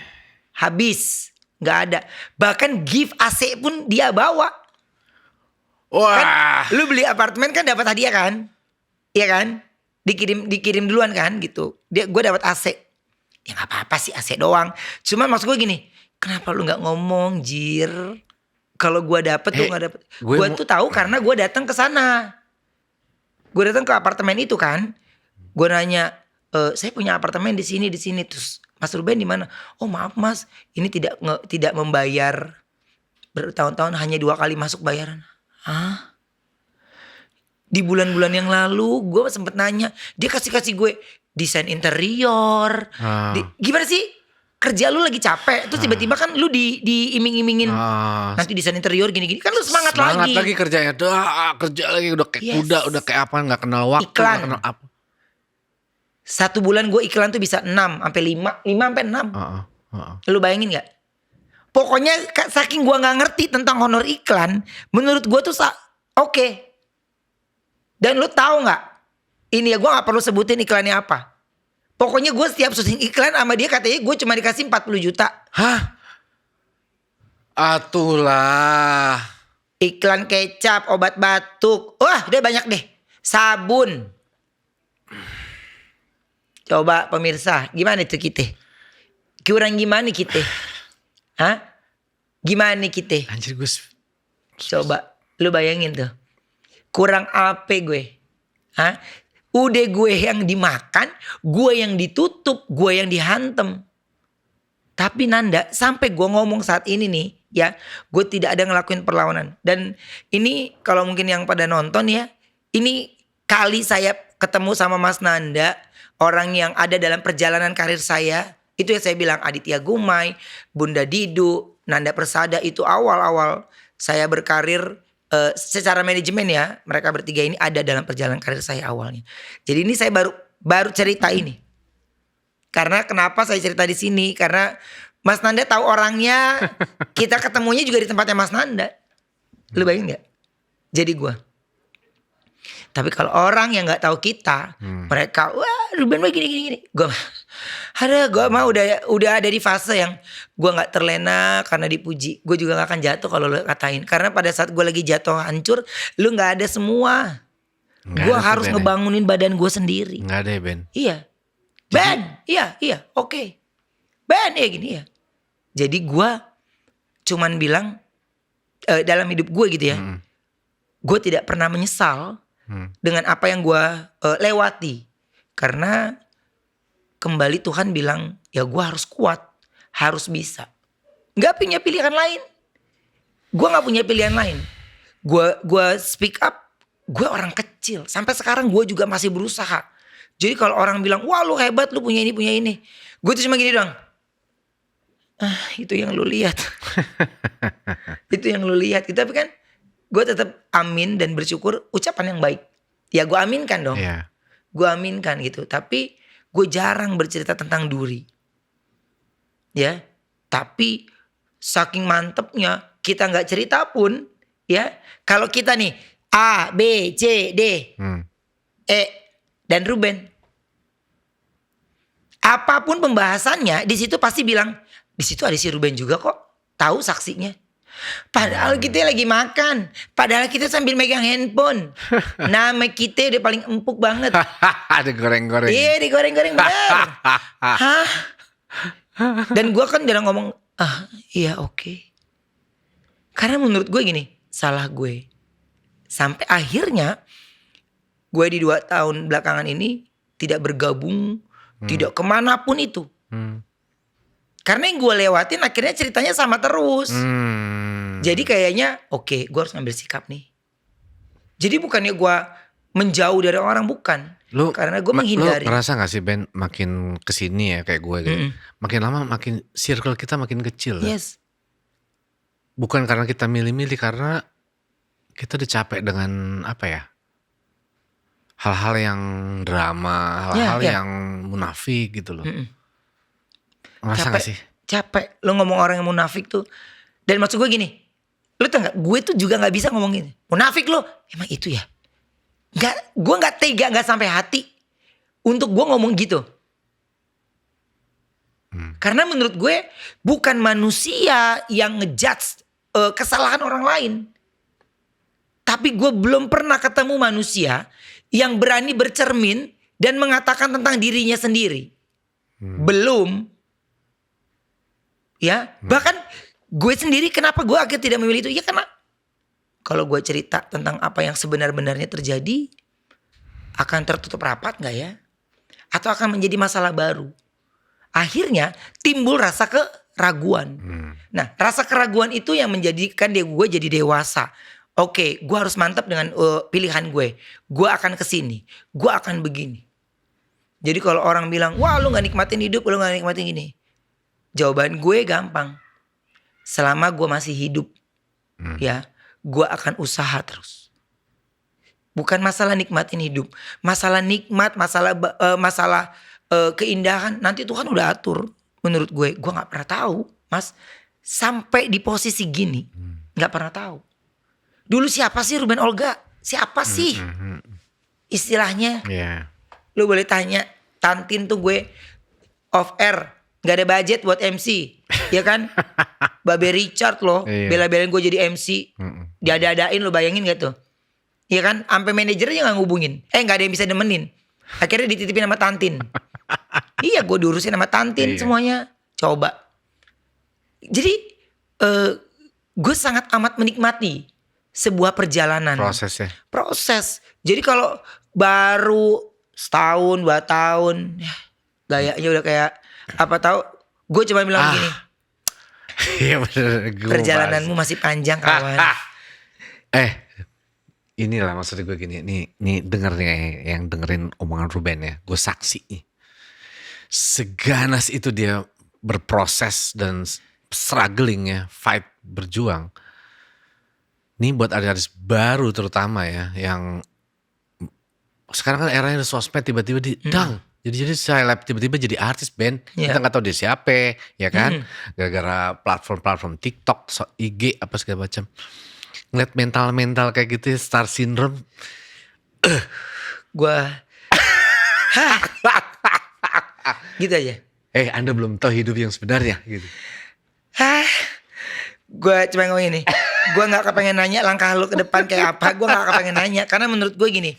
Habis, nggak ada. Bahkan gift AC pun dia bawa. Wah. Kan, lu beli apartemen kan dapat hadiah kan? Iya kan? Dikirim duluan kan gitu. Gue dapat AC. Ya nggak apa-apa sih AC doang. Cuma maksud gue gini, kenapa lu nggak ngomong Jir? Kalau gue dapet tuh nggak dapet. Gue tuh tahu karena gue datang ke sana. Gue datang ke apartemen itu kan. Gue nanya, saya punya apartemen di sini. Terus Mas Ruben di mana? Oh maaf Mas, ini tidak membayar bertahun-tahun, hanya 2 kali masuk bayaran. Hah? Di bulan-bulan yang lalu gue sempet nanya, dia kasih gue desain interior. Gimana sih? Kerja lu lagi capek, terus tiba-tiba kan lu diiming-imingin nanti desain interior gini-gini, kan lu semangat lagi. Semangat lagi kerjanya, kerja lagi udah kayak kuda, udah kayak apa, nggak kenal waktu, Iklan. nggak kenal apa. 1 bulan gue iklan tuh bisa 6 sampai 5 sampai 6. Lu bayangin nggak? Pokoknya saking gue nggak ngerti tentang honor iklan, menurut gue tuh oke. Dan lu tahu nggak? Ini ya gue nggak perlu sebutin iklannya apa. Pokoknya gue setiap syuting iklan sama dia katanya gue cuma dikasih 40 juta. Hah? Atulah. Iklan kecap, obat batuk. Wah udah banyak deh. Sabun. Coba pemirsa, gimana tuh kita? Kurang gimana kita? Hah? Gimana kita? Anjir gue. Coba lu bayangin tuh. Kurang apa gue? Hah? Udah gue yang dimakan, gue yang ditutup, gue yang dihantem. Tapi Nanda, sampai gue ngomong saat ini nih, ya, gue tidak ada ngelakuin perlawanan. Dan ini kalau mungkin yang pada nonton ya, ini kali saya ketemu sama Mas Nanda, orang yang ada dalam perjalanan karir saya. Itu yang saya bilang, Aditya Gumai, Bunda Didu, Nanda Persada, itu awal-awal saya berkarir. Secara manajemen ya, mereka bertiga ini ada dalam perjalanan karir saya awalnya. Jadi ini saya baru cerita ini. Karena kenapa saya cerita di sini? Karena Mas Nanda tahu orangnya, kita ketemunya juga di tempatnya Mas Nanda. Lu bayangin nggak? Jadi gue. Tapi kalau orang yang nggak tahu kita, mereka wah Ruben gini. Gue mah udah ada di fase yang gue nggak terlena karena dipuji. Gue juga nggak akan jatuh kalau lo katain. Karena pada saat gue lagi jatuh hancur, lu nggak ada semua. Gue harus ngebangunin badan gue sendiri. Nggak ada ya Ben. Iya. Ben, iya, oke. Ben ya gini ya. Jadi gue cuman bilang dalam hidup gue gitu ya. Gue tidak pernah menyesal dengan apa yang gue lewati. Karena kembali Tuhan bilang ya gue harus kuat, harus bisa. Gak punya pilihan lain. Gue gak punya pilihan lain. Gue speak up. Gue orang kecil. Sampai sekarang gue juga masih berusaha. Jadi kalau orang bilang wah lu hebat, lu punya ini. Gue tuh cuma gini doang. Itu yang lu lihat. Itu yang lu lihat. Tapi kan gue tetap amin dan bersyukur ucapan yang baik. Ya gue aminkan dong. Iya. Gue aminkan gitu. Tapi gue jarang bercerita tentang duri. Ya. Tapi saking mantepnya kita gak cerita pun. Ya. Kalau kita nih A, B, C, D, E dan Ruben. Apapun pembahasannya di situ pasti bilang di situ ada si Ruben juga kok. Tahu saksinya. Padahal kita lagi makan. Padahal kita sambil megang handphone. Nama kita udah paling empuk banget. Ada goreng-goreng. Iya digoreng-goreng bener. Hah? Dan gue kan jarang ngomong. Iya oke. Karena menurut gue gini. Salah gue. Sampai akhirnya. Gue di 2 tahun belakangan ini. Tidak bergabung. Tidak kemanapun itu. Karena yang gue lewatin akhirnya ceritanya sama terus. Jadi kayaknya oke, gue harus ngambil sikap nih. Jadi bukannya gue menjauh dari orang, bukan. Karena gue menghindari. Lu ngerasa gak sih Ben makin kesini ya kayak gue gitu. Makin lama makin circle kita makin kecil. Yes. Bukan karena kita milih-milih, karena kita udah capek dengan apa ya. Hal-hal yang drama, hal-hal yang munafik gitu loh. Ngerasa gak sih? Capek. Lo ngomong orang yang munafik tuh. Dan maksud gue gini. Lo tau gak? Gue tuh juga gak bisa ngomong gini. Munafik lo. Emang itu ya? Gue gak tega, gak sampai hati. Untuk gue ngomong gitu. Karena menurut gue. Bukan manusia yang ngejudge kesalahan orang lain. Tapi gue belum pernah ketemu manusia. Yang berani bercermin. Dan mengatakan tentang dirinya sendiri. Belum. Ya, bahkan gue sendiri kenapa gue akhirnya tidak memilih itu? Ya karena kalau gue cerita tentang apa yang sebenar-benarnya terjadi, akan tertutup rapat gak ya? Atau akan menjadi masalah baru? Akhirnya timbul rasa keraguan. Nah, rasa keraguan itu yang menjadikan gue jadi dewasa. Oke, gue harus mantap dengan pilihan gue. Gue akan kesini, gue akan begini. Jadi kalau orang bilang, wah lu gak nikmatin hidup, lu gak nikmatin gini. Jawaban gue gampang. Selama gue masih hidup. Ya. Gue akan usaha terus. Bukan masalah nikmatin hidup. Masalah nikmat. Masalah keindahan. Nanti Tuhan udah atur. Menurut gue. Gue gak pernah tahu. Mas. Sampai di posisi gini. Gak pernah tahu. Dulu siapa sih Ruben Olga? Siapa sih? Istilahnya. Lu boleh tanya. Tantin tuh gue. Off air. Gak ada budget buat MC. Ya kan? Babe Richard loh. Bela-belain gue jadi MC. Diada-adain lo, bayangin gak tuh? Ya kan? Sampai manajernya gak ngubungin. Gak ada yang bisa demenin. Akhirnya dititipin sama Tantin. Iya, gue diurusin sama Tantin semuanya. Coba. Jadi gue sangat amat menikmati sebuah perjalanan. Proses. Jadi kalau baru setahun 2 tahun, ya, gayanya udah kayak apa tahu? Gue cuma bilang gini. Iya bener. Perjalananmu masih panjang kawan. Inilah maksud gue gini. Nih denger nih yang dengerin omongan Ruben ya. Gue saksi nih. Seganas itu dia berproses dan struggling ya. Fight, berjuang. Nih buat artis baru terutama ya. Yang sekarang kan eranya sosmed tiba-tiba dang. Jadi seleb tiba-tiba jadi artis band. Kita gak tahu dia siapa. Ya kan. Gara-gara platform-platform TikTok, IG apa segala macam. Ngeliat mental-mental kayak gitu. Star syndrome. Gue. Gitu aja. Anda belum tahu hidup yang sebenarnya. Gitu. Gue cuma ngomong ini. Gue gak kepengen nanya langkah lu ke depan kayak apa. Gue gak kepengen nanya. Karena menurut gue gini.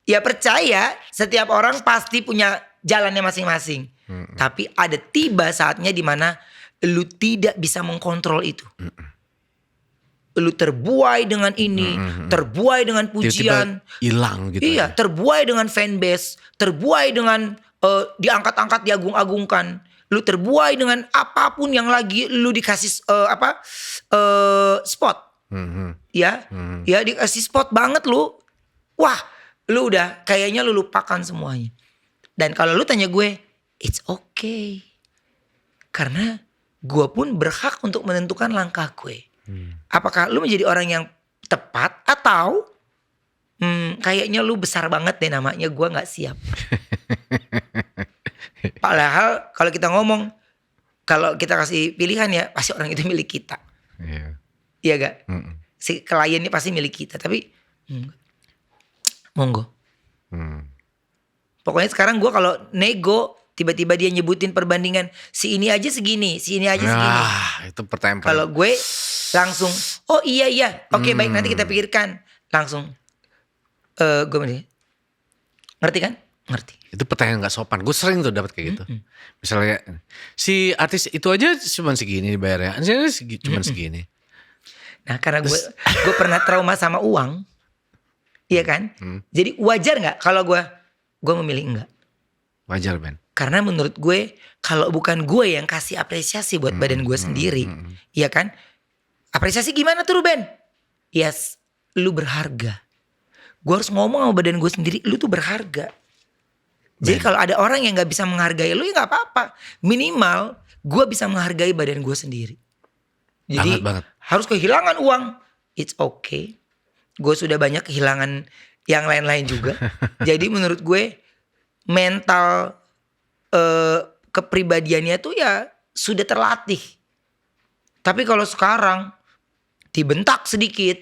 Ya percaya setiap orang pasti punya jalannya masing-masing. Tapi ada tiba saatnya dimana lu tidak bisa mengkontrol itu. Lu terbuai dengan ini, terbuai dengan pujian, tiba-tiba hilang gitu. Iya, terbuai dengan fanbase, terbuai dengan diangkat-angkat, diagung-agungkan. Lu terbuai dengan apapun yang lagi lu dikasih spot. Ya, ya dikasih spot banget lu. Wah, lu udah kayaknya lu lupakan semuanya. Dan kalau lu tanya gue, it's okay. Karena gue pun berhak untuk menentukan langkah gue. Apakah lu menjadi orang yang tepat atau kayaknya lu besar banget deh namanya, gue gak siap. Padahal kalau kita ngomong, kalau kita kasih pilihan ya pasti orang itu milik kita. Iya gak? Si klien ini pasti milik kita. Tapi monggo. Pokoknya sekarang gue kalau nego, tiba-tiba dia nyebutin perbandingan, si ini aja segini, si ini aja segini. Itu pertanyaan. Kalau gue langsung, oh iya, oke baik nanti kita pikirkan. Langsung, gue ngerti kan? Ngerti. Itu pertanyaan gak sopan. Gue sering tuh dapat kayak gitu. Misalnya si artis itu aja cuma segini dibayarnya, cuma segini. Nah karena gue pernah trauma sama uang, iya kan? Jadi wajar nggak kalau gue memilih enggak? Wajar Ben. Karena menurut gue kalau bukan gue yang kasih apresiasi buat badan gue sendiri, iya kan? Apresiasi gimana tuh Ruben? Yes, lu berharga. Gue harus ngomong sama badan gue sendiri, lu tuh berharga. Jadi kalau ada orang yang gak bisa menghargai lu ya gak apa-apa. Minimal gue bisa menghargai badan gue sendiri. Jadi banget. Harus kehilangan uang, it's okay. Gue sudah banyak kehilangan yang lain-lain juga. Jadi menurut gue mental kepribadiannya tuh ya sudah terlatih. Tapi kalau sekarang dibentak sedikit,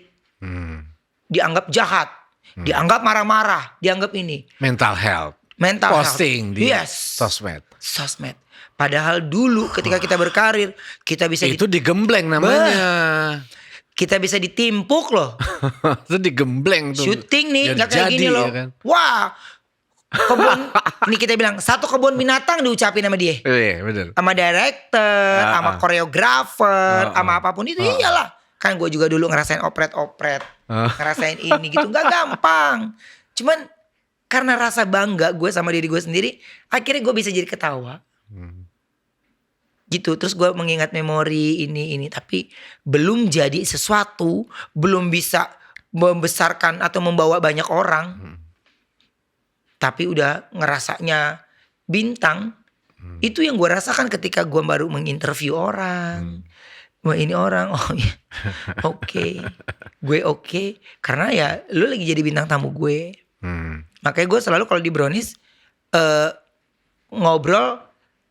dianggap jahat, dianggap marah-marah, dianggap ini. Mental health. Posting di sosmed. Padahal dulu ketika kita berkarir, kita bisa itu digembleng namanya. Kita bisa ditimpuk loh. Itu digembleng tuh. Syuting nih gak kayak gini loh. Ya kan? Wah, kebun ini kita bilang satu kebun binatang diucapin sama dia. Iya bener. Sama director, sama koreografer, sama apapun itu iyalah. Kan gue juga dulu ngerasain opret-opret, ngerasain ini gitu, gak gampang. Cuman karena rasa bangga gue sama diri gue sendiri, akhirnya gue bisa jadi ketawa. Gitu, terus gue mengingat memori ini, tapi belum jadi sesuatu, belum bisa membesarkan atau membawa banyak orang. Tapi udah ngerasanya bintang. Itu yang gue rasakan ketika gue baru menginterview orang. Wah ini orang, oh ya oke. Gue oke. Karena ya lu lagi jadi bintang tamu gue. Makanya gue selalu kalau di Brownies ngobrol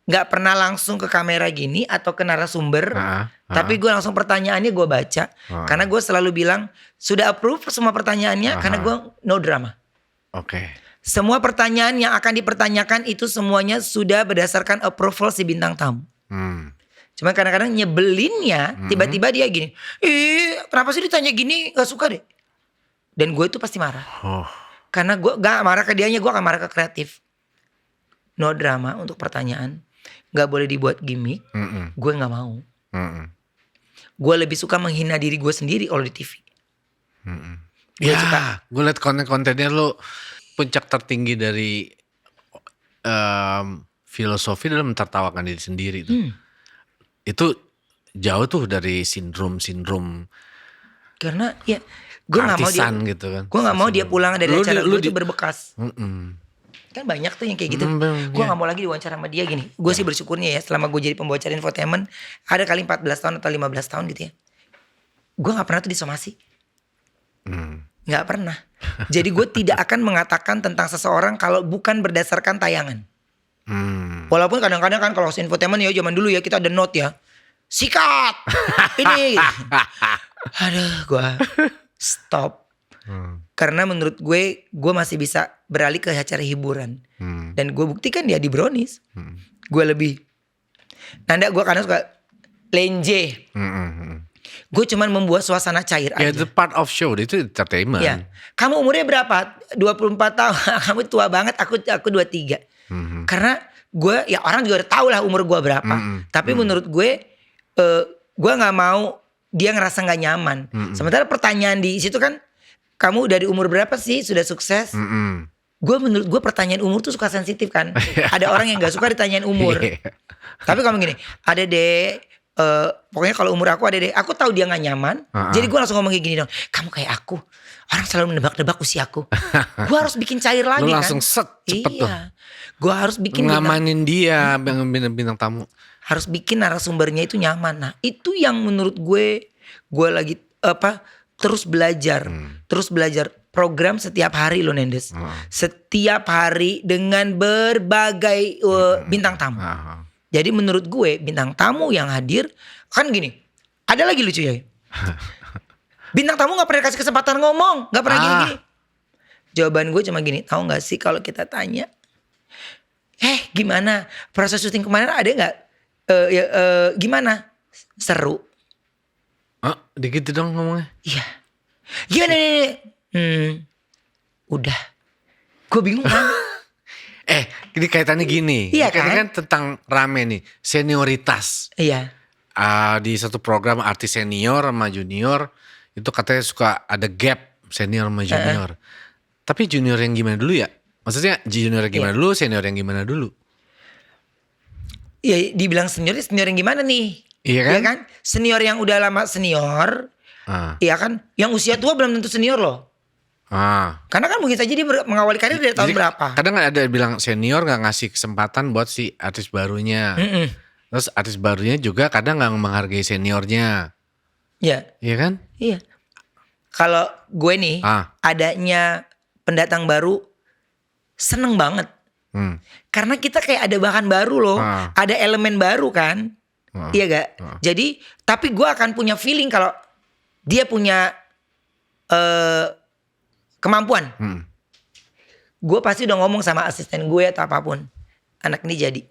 gak pernah langsung ke kamera gini atau ke narasumber. Tapi gue langsung pertanyaannya gue baca. Karena gue selalu bilang sudah approve semua pertanyaannya. Karena gue no drama. Oke. Semua pertanyaan yang akan dipertanyakan itu semuanya sudah berdasarkan approval si bintang tamu. Cuma kadang-kadang nyebelinnya tiba-tiba dia gini. Kenapa sih ditanya gini, gak suka deh. Dan gue itu pasti marah. Karena gue gak marah ke dianya, gue akan marah ke kreatif. No drama untuk pertanyaan. Gak boleh dibuat gimmick. Gue gak mau. Gue lebih suka menghina diri gue sendiri kalau di TV. Gue suka. Gue liat konten-kontennya lo puncak tertinggi dari filosofi dalam mentertawakan diri sendiri tuh. Itu jauh tuh dari sindrom. Karena ya gue gak mau dia gitu kan. Gue gak mau dia pulang dari acara gue itu berbekas. Kan banyak tuh yang kayak gitu. Gue gak mau lagi diwawancara sama dia gini. Gue sih bersyukurnya ya selama gue jadi pembawa acara infotainment. Ada kali 14 tahun atau 15 tahun gitu ya. Gue gak pernah tuh disomasi. Gak pernah. Jadi gue tidak akan mengatakan tentang seseorang kalau bukan berdasarkan tayangan. Walaupun kadang-kadang kan kalau infotainment ya zaman dulu ya kita ada note ya. Sikat! Ini. Aduh gue stop. Karena menurut gue masih bisa beralih ke acara hiburan. Dan gue buktikan dia di Brownies. Gue lebih. Nanda gue kadang suka lenje. Gue cuman membuat suasana cair aja. Ya itu part of show, itu entertainment. Ya. Kamu umurnya berapa? 24 tahun. Kamu tua banget, aku 23. Karena gue ya orang juga udah tahu lah umur gue berapa. Tapi menurut gue gue nggak mau dia ngerasa nggak nyaman. Sementara pertanyaan di situ kan, kamu dari umur berapa sih sudah sukses? Gue menurut gue pertanyaan umur tuh suka sensitif kan. Ada orang yang nggak suka ditanyain umur. Tapi kamu gini, ada deh. Pokoknya kalau umur aku ada deh. Aku tahu dia nggak nyaman. Jadi gue langsung ngomong kayak gini dong. Kamu kayak aku. Orang selalu menebak-nebak usiaku. Gue harus bikin cair lagi Lu kan. langsung cepet tuh. Gue harus bikin ngamanin dia bintang tamu. Harus bikin narasumbernya itu nyaman. Nah itu yang menurut gue lagi terus belajar. Terus belajar. Program setiap hari lo Nendes. Setiap hari dengan berbagai bintang tamu. Jadi menurut gue bintang tamu yang hadir kan gini. Ada lagi lucu ya. Bintang tamu gak pernah kasih kesempatan ngomong. Gak pernah gini-gini. Jawaban gue cuma gini. Tahu gak sih kalau kita tanya. Gimana proses syuting kemarin ada gak? Gimana? Seru. Dikit dong ngomongnya. Iya. Gimana nih? Udah. Gue bingung kan. Ini kaitannya gini. Iya Ini kan? kan tentang rame nih. Senioritas. Iya. Di satu program artis senior sama junior. Itu katanya suka ada gap senior sama junior. Tapi junior yang gimana dulu ya? Maksudnya junior yang gimana dulu, senior yang gimana dulu? Iya dibilang senior yang gimana nih? Iya kan? Senior yang udah lama senior. Iya kan? Yang usia tua belum tentu senior loh. Karena kan mungkin saja dia mengawali karir dari tahun berapa. Kadang ada bilang senior gak ngasih kesempatan buat si artis barunya. Terus artis barunya juga kadang gak menghargai seniornya. Iya. Iya kan? Iya. Kalau gue nih adanya pendatang baru seneng banget. Karena kita kayak ada bahan baru loh. Ada elemen baru kan. Iya gak? Jadi tapi gue akan punya feeling kalau dia punya kemampuan. Gue pasti udah ngomong sama asisten gue atau apapun. Anak ini jadi.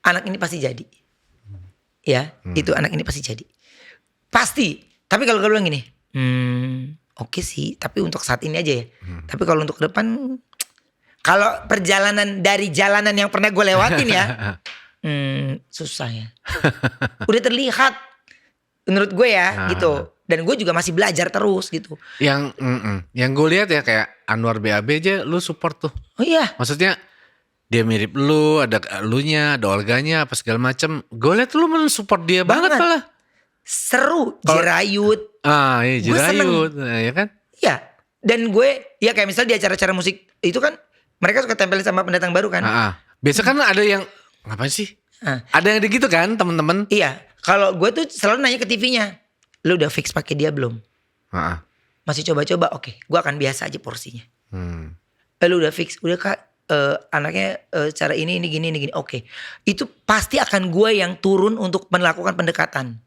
Anak ini pasti jadi. Ya, itu anak ini pasti jadi. Pasti. Tapi kalau gue bilang gini, oke sih, tapi untuk saat ini aja ya. Tapi kalau untuk ke depan, kalau perjalanan dari jalanan yang pernah gue lewatin ya, susah ya. Udah terlihat, menurut gue ya, gitu. Dan gue juga masih belajar terus gitu. Yang gue lihat ya kayak Anwar BAB aja, lu support tuh. Oh iya. Maksudnya dia mirip lu, ada elunya, ada Olganya, apa segala macem. Gue lihat lu mensupport dia banget malah. Seru, jerayut. Iya jerayut, ya kan? Iya. Dan gue, ya kayak misalnya di acara-acara musik itu kan mereka suka tempelin sama pendatang baru kan. Biasa kan ada yang ngapain sih? Ada yang gitu kan temen-temen? Iya. Kalau gue tuh selalu nanya ke TV-nya, lu udah fix pakai dia belum? Masih coba-coba, oke. Gue akan biasa aja porsinya. Lu udah fix, udah kak. Anaknya cara ini gini. Oke. Itu pasti akan gue yang turun untuk melakukan pendekatan.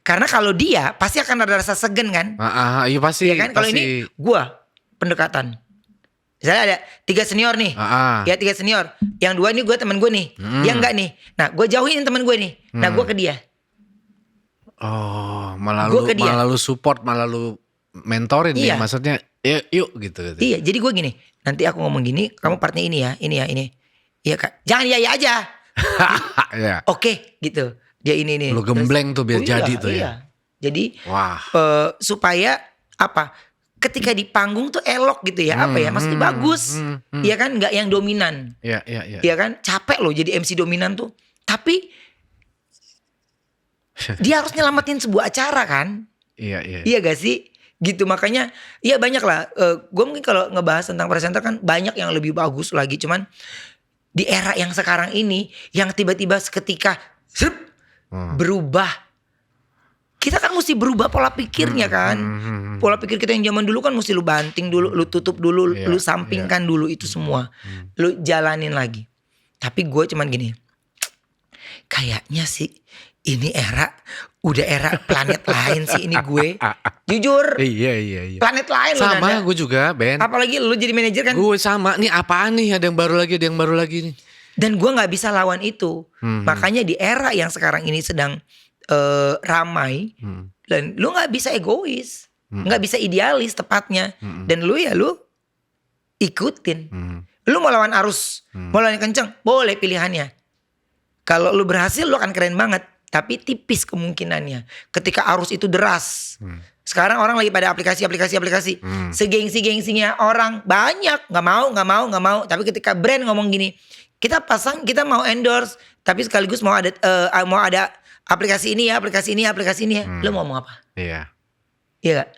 Karena kalau dia pasti akan ada rasa segan kan. Iya pasti. Ya kan? Kalau ini gue pendekatan. Misalnya ada 3 senior nih. Ya 3 senior. Yang 2 nih gue teman gue nih. Dia enggak nih. Nah gue jauhin teman gue nih. Nah gue ke dia. Malah lu support, malah lu mentorin nih. Maksudnya yuk gitu. Iya jadi gue gini. Nanti aku ngomong gini. Kamu partnya ini ya. Iya kak. Jangan iya aja. Oke gitu. Dia ini nih. Lu gembleng tuh biar jadi tuh ya. Iya. Jadi supaya apa? Ketika di panggung tuh elok gitu ya. Maksudnya bagus. Iya kan? Gak yang dominan. Iya kan? Capek loh jadi MC dominan tuh. Tapi dia harus nyelamatin sebuah acara kan. Iya gak sih? Gitu makanya ya banyak lah. Gue mungkin kalau ngebahas tentang presenter kan banyak yang lebih bagus lagi. Cuman di era yang sekarang ini yang tiba-tiba seketika berubah. Kita kan mesti berubah pola pikirnya kan. Pola pikir kita yang zaman dulu kan mesti lu banting dulu, lu tutup dulu, lu sampingkan dulu itu semua. Lu jalanin lagi. Tapi gue cuman gini. Kayaknya sih ini udah era planet lain sih ini gue. Jujur. Iya. Planet lain loh. Sama gue juga Ben. Apalagi lu jadi manajer kan. Gue sama. Nih apaan nih, ada yang baru lagi nih. Dan gue gak bisa lawan itu. Makanya di era yang sekarang ini sedang ramai. Dan lu gak bisa egois. Gak bisa idealis tepatnya. Dan lu ikutin. Lu mau lawan arus, mau lawan kenceng, boleh pilihannya. Kalau lu berhasil lu akan keren banget. Tapi tipis kemungkinannya. Ketika arus itu deras. Sekarang orang lagi pada aplikasi. Segengsi-gengsinya orang banyak. Gak mau. Tapi ketika brand ngomong gini. Kita pasang, kita mau endorse. Tapi sekaligus mau ada aplikasi ini ya. Lu mau ngomong apa? Iya. Iya gak?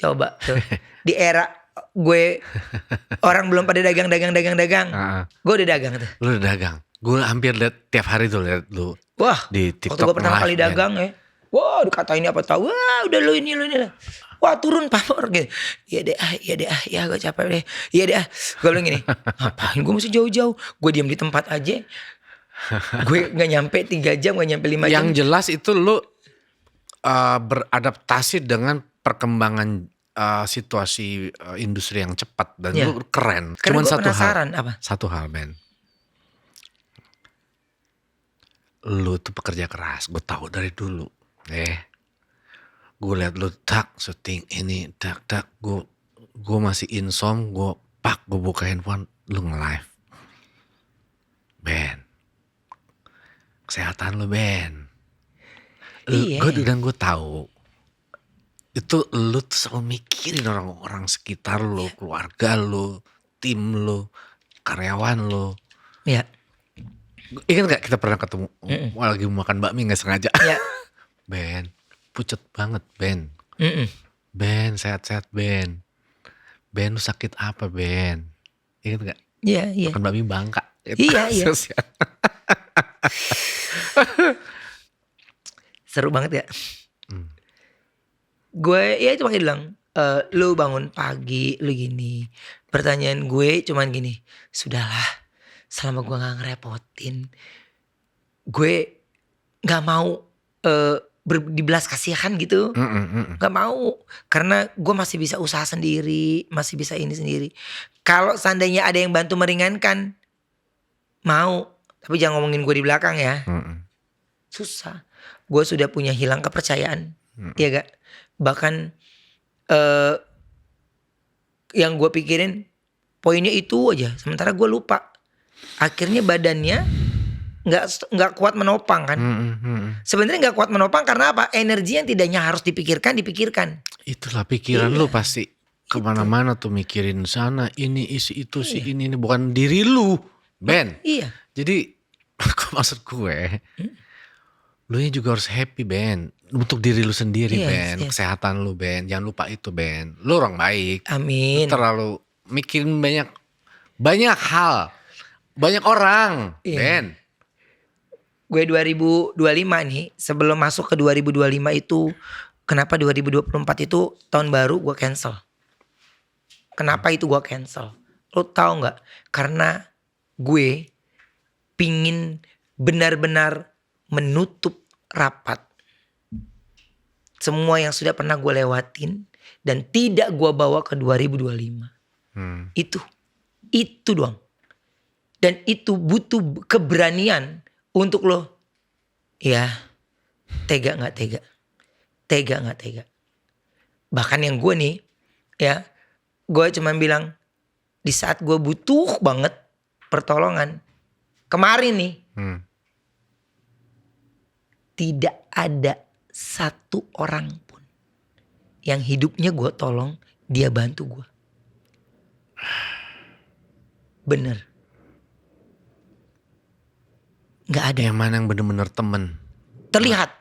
Coba tuh. Di era gue orang belum pada dagang. Gue udah dagang tuh. Lu udah dagang. Gue hampir liat tiap hari tuh liat lu. Wah, di waktu TikTok gue pertama kali dagang ya. Wah, dikatain apa tahu. Wah, udah lu ini lah. Wah, turun pamor gitu. Iya deh, ya gue capek deh. Iya deh. Gue bilang gini, ngapain gue mesti jauh-jauh? Gue diam di tempat aja. Gue gak nyampe 3 jam, gak nyampe 5 jam. Yang jelas itu lu beradaptasi dengan perkembangan situasi industri yang cepat dan lu keren. Karena Cuman gue penasaran apa? Satu hal, Ben. Lu tuh pekerja keras, gue tahu dari dulu. Gue liat lu syuting ini, gue masih insom, gue buka handphone, lu nge-live. Ben, kesehatan lu Ben. Iya. Gue tahu. Itu lu tuh selalu mikirin orang-orang sekitar lu, keluarga lu, tim lu, karyawan lu. Iya. Ingat gak kita pernah ketemu lagi makan bakmi gak sengaja? Iya. Ben, pucet banget Ben. Ben, sehat-sehat Ben. Ben, lu sakit apa Ben? Ingat gak? Iya. Makan bakmi Bangka. Iya. Seru banget ya. Gue ya cuma bilang, lu bangun pagi, lu gini. Pertanyaan gue cuman gini, sudahlah. Selama gue gak ngerepotin, gue gak mau dibelas kasihan gitu. Gak mau. Karena gue masih bisa usaha sendiri, masih bisa ini sendiri. Kalau seandainya ada yang bantu meringankan, mau. Tapi jangan ngomongin gue di belakang ya. Susah. Gue sudah punya hilang kepercayaan. Iya gak? Bahkan yang gue pikirin poinnya itu aja. Sementara gue lupa. Akhirnya badannya nggak kuat menopang kan. Sebenarnya nggak kuat menopang karena apa? Energi yang tidaknya harus dipikirkan. Itulah pikiran lu pasti kemana-mana tuh mikirin sana ini isi itu si ini bukan diri lu Ben. Iya. Jadi maksud gue lu juga harus happy Ben untuk diri lu sendiri Ben. Kesehatan lu Ben, jangan lupa itu Ben. Lu orang baik. Amin. Lu terlalu mikirin banyak hal, banyak orang Ben. Gue 2025 nih, sebelum masuk ke 2025 itu, kenapa 2024 itu tahun baru gue cancel? Kenapa itu gue cancel? Lo tahu nggak? Karena gue pingin benar-benar menutup rapat semua yang sudah pernah gue lewatin dan tidak gue bawa ke 2025. Itu doang. Dan itu butuh keberanian untuk lo, ya tega gak tega. Bahkan yang gue nih, ya gue cuma bilang di saat gue butuh banget pertolongan kemarin nih, tidak ada satu orang pun yang hidupnya gue tolong, dia bantu gue. Bener. Gak ada. Yang mana yang bener-bener temen. Terlihat.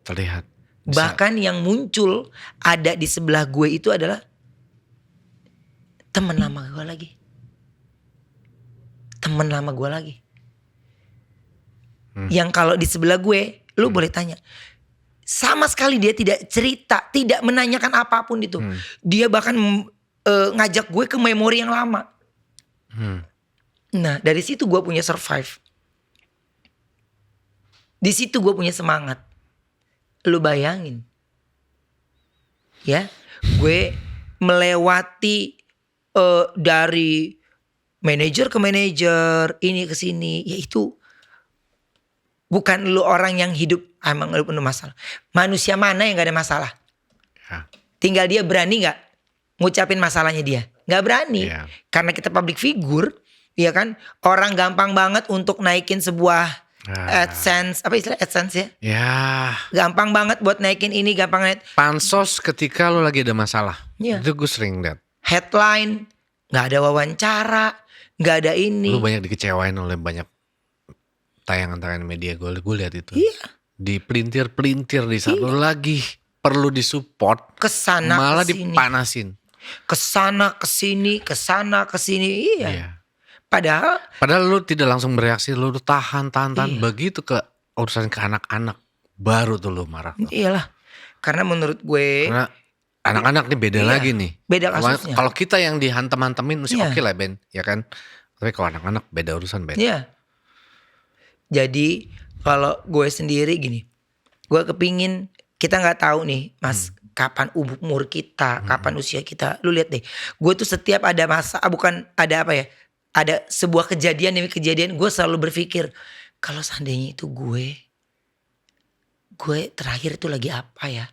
Bisa. Bahkan yang muncul ada di sebelah gue itu adalah temen lama gue lagi. Yang kalau di sebelah gue, lu boleh tanya. Sama sekali dia tidak cerita, tidak menanyakan apapun itu. Dia bahkan ngajak gue ke memori yang lama. Nah, dari situ gue punya survive. Di situ gue punya semangat. Lu bayangin. Ya, gue melewati dari manajer ke manajer, ini ke sini, ya itu bukan lu orang yang hidup emang lu penuh masalah. Manusia mana yang gak ada masalah? Tinggal dia berani gak ngucapin masalahnya dia. Nggak berani. Iya. Karena kita public figure, ya kan? Orang gampang banget untuk naikin sebuah AdSense, apa istilah AdSense ya? Ya, Gampang banget buat naikin ini, gampang banget. pansos ketika lu lagi ada masalah. Iya. Itu gue sering liat. Headline, nggak ada wawancara, nggak ada ini. Lu banyak dikecewain oleh banyak tayangan-tayangan media gue lihat itu. Iya. Dipelintir-pelintir di saat lu lagi perlu disupport, Kesana malah kesini. dipanasin. Kesana kesini. Iya. Iya. Padahal lu tidak langsung bereaksi, lu tahan. Iya. Begitu ke urusan ke anak-anak, baru tuh lu marah. Tuh. iyalah. Karena menurut gue Karena anak-anak nih beda Iya, lagi nih. beda kasusnya. Kalau kita yang dihantem-hantemin masih Iya. oke lah Ben, ya kan. Tapi kalau anak-anak beda urusan Ben. Iya. Jadi kalau gue sendiri gini, gue kepingin, kita nggak tahu nih Mas, kapan umur kita, kapan usia kita. Lu lihat deh, gue tuh setiap ada bukan ada apa ya, ada sebuah kejadian demi kejadian, gue selalu berpikir kalau seandainya itu gue terakhir itu lagi apa ya,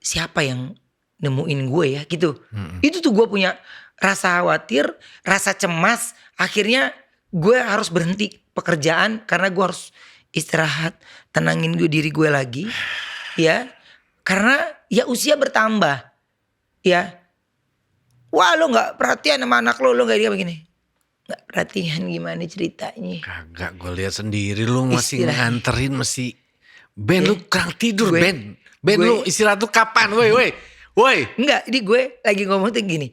siapa yang nemuin gue ya gitu. Itu tuh gue punya rasa khawatir, rasa cemas. Akhirnya gue harus berhenti pekerjaan karena gue harus istirahat, tenangin diri gue lagi, ya. Karena ya usia bertambah, ya. Wah, lo nggak perhatian sama anak lo nggak dia begini. Nggak perhatian gimana ceritanya? Kagak, gue lihat sendiri lu masih Istilahnya. nganterin masih. Ben lu kurang tidur Gue- Ben. Ben gue- lu istirahat tuh kapan? Woi. Enggak, ini gue lagi ngomong tuh gini.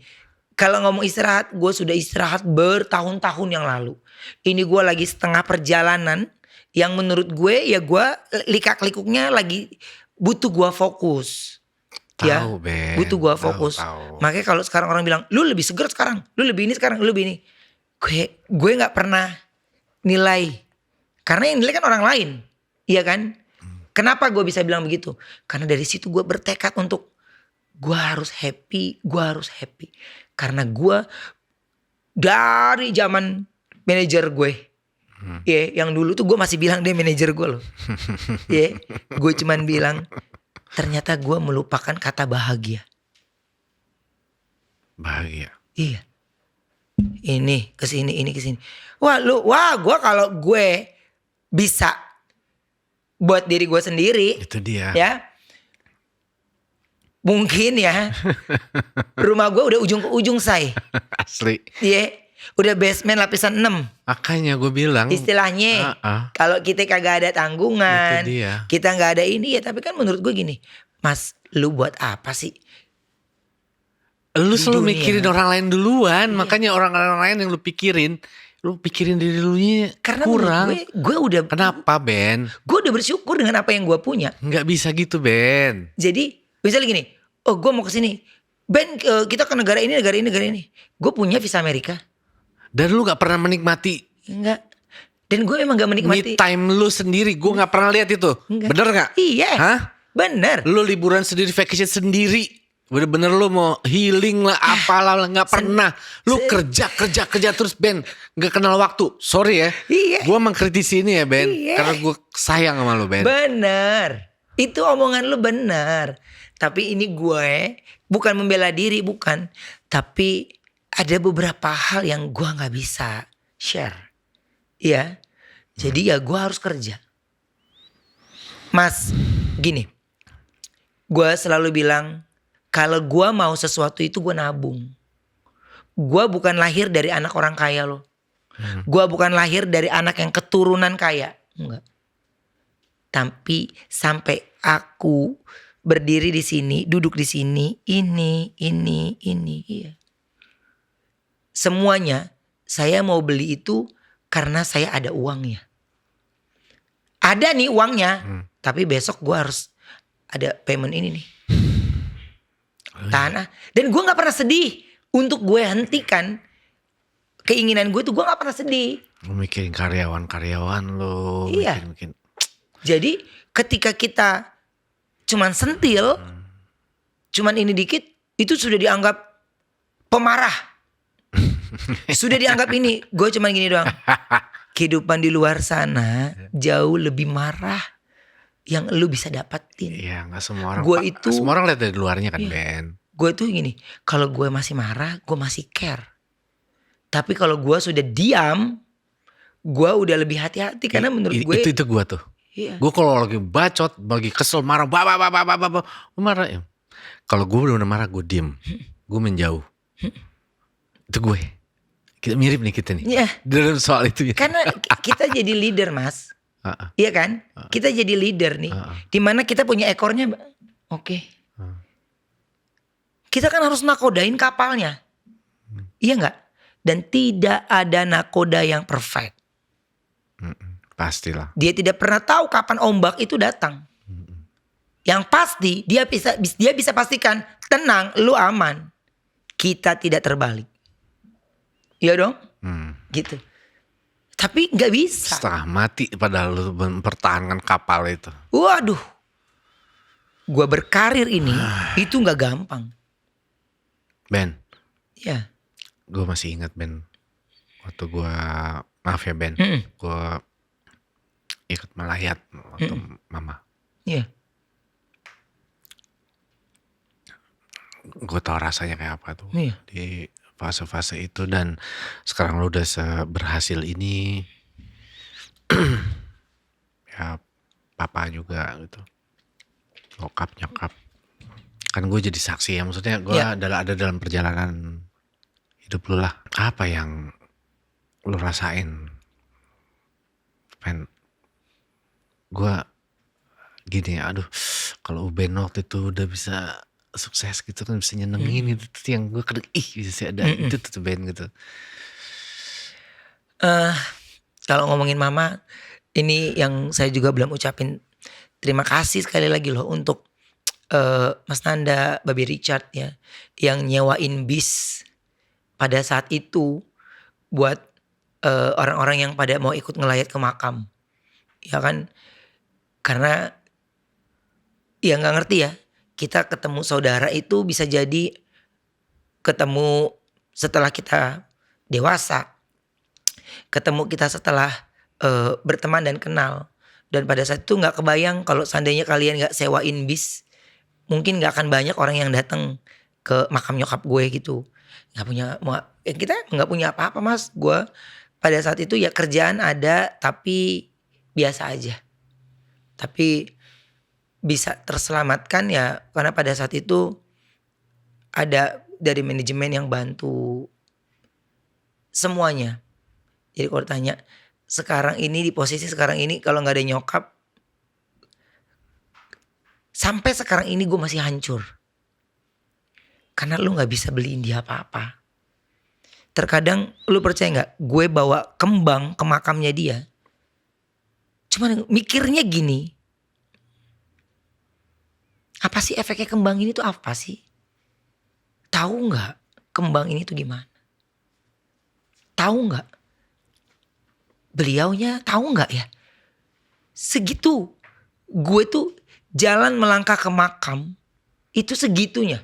Kalau ngomong istirahat, gue sudah istirahat bertahun-tahun yang lalu. Ini gue lagi setengah perjalanan yang menurut gue ya gue likak-likuknya lagi butuh gue fokus. Ya, Tahu Ben. butuh gue Tahu, fokus. tahu. Makanya kalau sekarang orang bilang, lu lebih seger sekarang, lu lebih ini sekarang, lu lebih ini. Gue nggak pernah nilai, karena yang nilai kan orang lain, iya kan? Kenapa gue bisa bilang begitu? Karena dari situ gue bertekad untuk gue harus happy. Karena gue dari zaman manajer gue, ya, yang dulu tuh gue masih bilang dia manajer gue loh, ya, gue cuman bilang ternyata gue melupakan kata bahagia. Bahagia. Iya. Ini kesini. Gue kalau gue bisa buat diri gue sendiri, Itu dia. ya, mungkin ya, rumah gue udah ujung ke ujung say, Asli. iya, udah basement lapisan 6 Makanya gue bilang. istilahnya. Ah. Kalau kita kagak ada tanggungan, Itu dia. kita nggak ada ini ya. Tapi kan menurut gue gini, Mas, lu buat apa sih? Lu Di selalu dunia. mikirin orang lain duluan. Iya. Makanya orang-orang lain yang lu pikirin diri lu nya Karena kurang. menurut gue Kenapa Ben? gue udah bersyukur dengan apa yang gue punya. Nggak bisa gitu Ben. Jadi misalnya gini, oh gue mau kesini, Ben, kita ke negara ini. Gue punya visa Amerika, Dan lu nggak pernah menikmati enggak. Dan gue emang gak me menikmati. time lu sendiri. Gue nggak pernah lihat itu. Enggak. Bener nggak? Iya. Hah? Bener. Lu liburan sendiri, vacation sendiri. Bener-bener lu mau healing lah, apalah lah, nggak pernah. Lu kerja terus Ben, nggak kenal waktu. Sorry ya. Iya. Gue mengkritisi ini ya Ben, Iya. karena gue sayang sama lu Ben. Bener. Itu omongan lu bener. Tapi ini gue bukan membela diri, bukan. Tapi ada beberapa hal yang gue gak bisa share. Iya. Jadi ya gue harus kerja. Mas, gini. Gue selalu bilang, kalau gue mau sesuatu itu gue nabung. Gue bukan lahir dari anak orang kaya loh. Gue bukan lahir dari anak yang keturunan kaya. Enggak. Tapi sampai aku berdiri di sini, duduk di sini, ini, iya. Semuanya saya mau beli itu karena saya ada uangnya. Ada nih uangnya, tapi besok gue harus ada payment ini nih. Tanah. Dan gue gak pernah sedih untuk gue hentikan keinginan gue tuh, gue gak pernah sedih. Lu mikirin karyawan lu. Iya. Mikirin. Jadi ketika kita cuman sentil, cuman ini dikit, itu sudah dianggap pemarah. Sudah dianggap ini, gue cuman gini doang. Kehidupan di luar sana jauh lebih marah yang lu bisa dapatin. Iya, nggak semua orang. Gua itu- semua orang lihat dari luarnya kan Iya. Ben. Gue tuh gini, kalau gue masih marah, gue masih care. Tapi kalau gue sudah diam, gue udah lebih hati-hati karena menurut gue itu gue tuh. iya. Gue kalau lagi bacot, lagi kesel, marah, marah ya. Kalau gue benar-benar marah, gue diem, gue menjauh. Itu gue. Kita mirip nih kita nih. Iya. Dalam soal itu ya. Karena kita jadi leader, Mas. Iya kan? Kita jadi leader nih. Dimana kita punya ekornya. Oke. Kita kan harus nakodain kapalnya. Iya gak? Dan tidak ada nakoda yang perfect. Pastilah. Dia tidak pernah tahu kapan ombak itu datang. Yang pasti dia bisa pastikan, tenang, lu aman. Kita tidak terbalik. Iya dong? Gitu. Tapi gak bisa. Setengah mati padahal lu mempertahankan kapal itu. Waduh. Gua berkarir ini itu gak gampang. Ben. Iya. Gue masih ingat Ben. Waktu gue, maaf ya Ben. Gue ikut melayat waktu mama. Iya. Gue tau rasanya kayak apa tuh. Iya. Di fase-fase itu, dan sekarang lu udah berhasil ini. Ya papa juga gitu. Bokap, nyokap. Kan gue jadi saksi ya. Maksudnya gue ada dalam perjalanan hidup lu lah. Apa yang lu rasain? Gue gini, aduh, kalau Ben waktu itu udah bisa sukses gitu kan, bisa nyenengin itu tuh yang gue kadang bisa ada itu tuh Ben gitu. Kalau ngomongin mama, ini yang saya juga belum ucapin terima kasih sekali lagi loh untuk Mas Nanda, Baby Richard ya, yang nyewain bis pada saat itu buat orang-orang yang pada mau ikut ngelayat ke makam. Ya kan, karena ya gak ngerti ya, kita ketemu saudara itu bisa jadi ketemu setelah kita dewasa, ketemu kita setelah berteman dan kenal. Dan pada saat itu gak kebayang kalau seandainya kalian gak sewain bis, mungkin gak akan banyak orang yang datang ke makam nyokap gue gitu. Kita gak punya apa-apa Mas. Gue pada saat itu ya kerjaan ada tapi biasa aja. Tapi bisa terselamatkan ya karena pada saat itu ada dari manajemen yang bantu semuanya. Jadi kalau tanya sekarang ini, di posisi sekarang ini, kalau gak ada nyokap, sampai sekarang ini gue masih hancur. Karena lu gak bisa beliin dia apa-apa. Terkadang lu percaya gak, gue bawa kembang ke makamnya dia, cuman mikirnya gini, apa sih efeknya kembang ini tuh apa sih? Tahu gak kembang ini tuh gimana? Tahu gak? Beliaunya tahu gak ya? Segitu gue tuh jalan melangkah ke makam itu segitunya.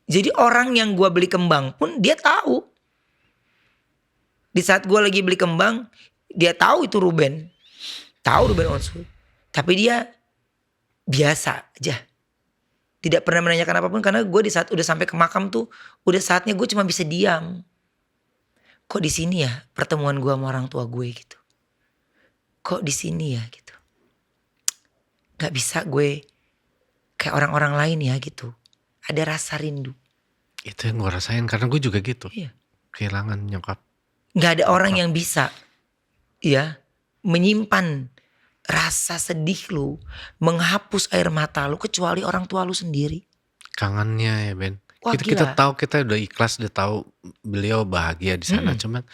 Jadi orang yang gue beli kembang pun dia tahu. Di saat gue lagi beli kembang, dia tahu itu Ruben. Tahu Ruben Onsu. Tapi dia biasa aja. Tidak pernah menanyakan apapun karena gue di saat udah sampai ke makam tuh udah saatnya gue cuma bisa diam. Kok di sini ya pertemuan gue sama orang tua gue gitu. Kok di sini ya gitu. Gak bisa gue kayak orang-orang lain ya gitu. Ada rasa rindu. Itu yang gue rasain karena gue juga gitu. Iya. Kehilangan nyokap. Gak ada orang yang bisa ya menyimpan rasa sedih lu, menghapus air mata lu kecuali orang tua lu sendiri. Kangennya ya Ben. Wah, kita tahu, kita udah ikhlas, udah tahu beliau bahagia di sana. Cuman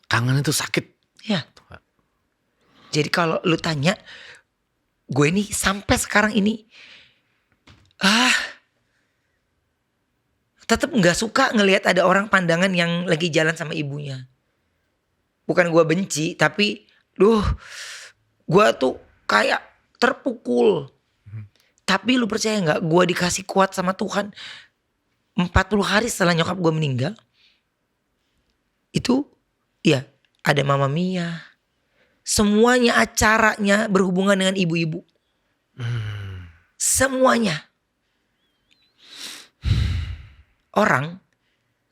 kangen itu sakit. Ya. Jadi kalau lu tanya, gue nih sampai sekarang ini tetap nggak suka ngelihat ada orang pandangan yang lagi jalan sama ibunya. Bukan gue benci, tapi gue tuh kayak terpukul. Tapi lu percaya nggak? Gue dikasih kuat sama Tuhan. 40 hari setelah nyokap gue meninggal, itu ya ada Mama Mia. Semuanya acaranya berhubungan dengan ibu-ibu. Semuanya. orang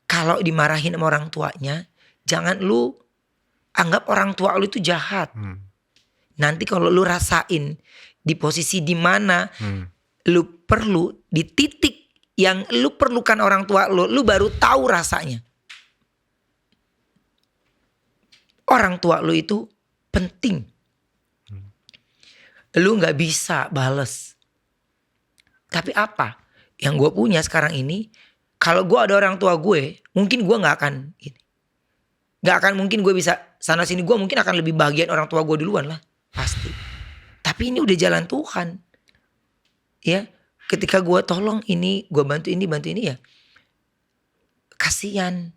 kalau dimarahin sama orang tuanya, jangan lu anggap orang tua lu itu jahat. Nanti kalau lu rasain di posisi dimana lu perlu di titik yang lu perlukan orang tua lu baru tahu rasanya. Orang tua lu itu penting. Lu gak bisa bales. Tapi apa? Yang gue punya sekarang ini, kalau gue ada orang tua gue, mungkin gue gak akan gini. Gak akan mungkin gue bisa sana sini, gue mungkin akan lebih bahagian orang tua gue duluan lah. Pasti. Tapi ini udah jalan Tuhan. Ya, ketika gue tolong ini, gue bantu ini ya. Kasian.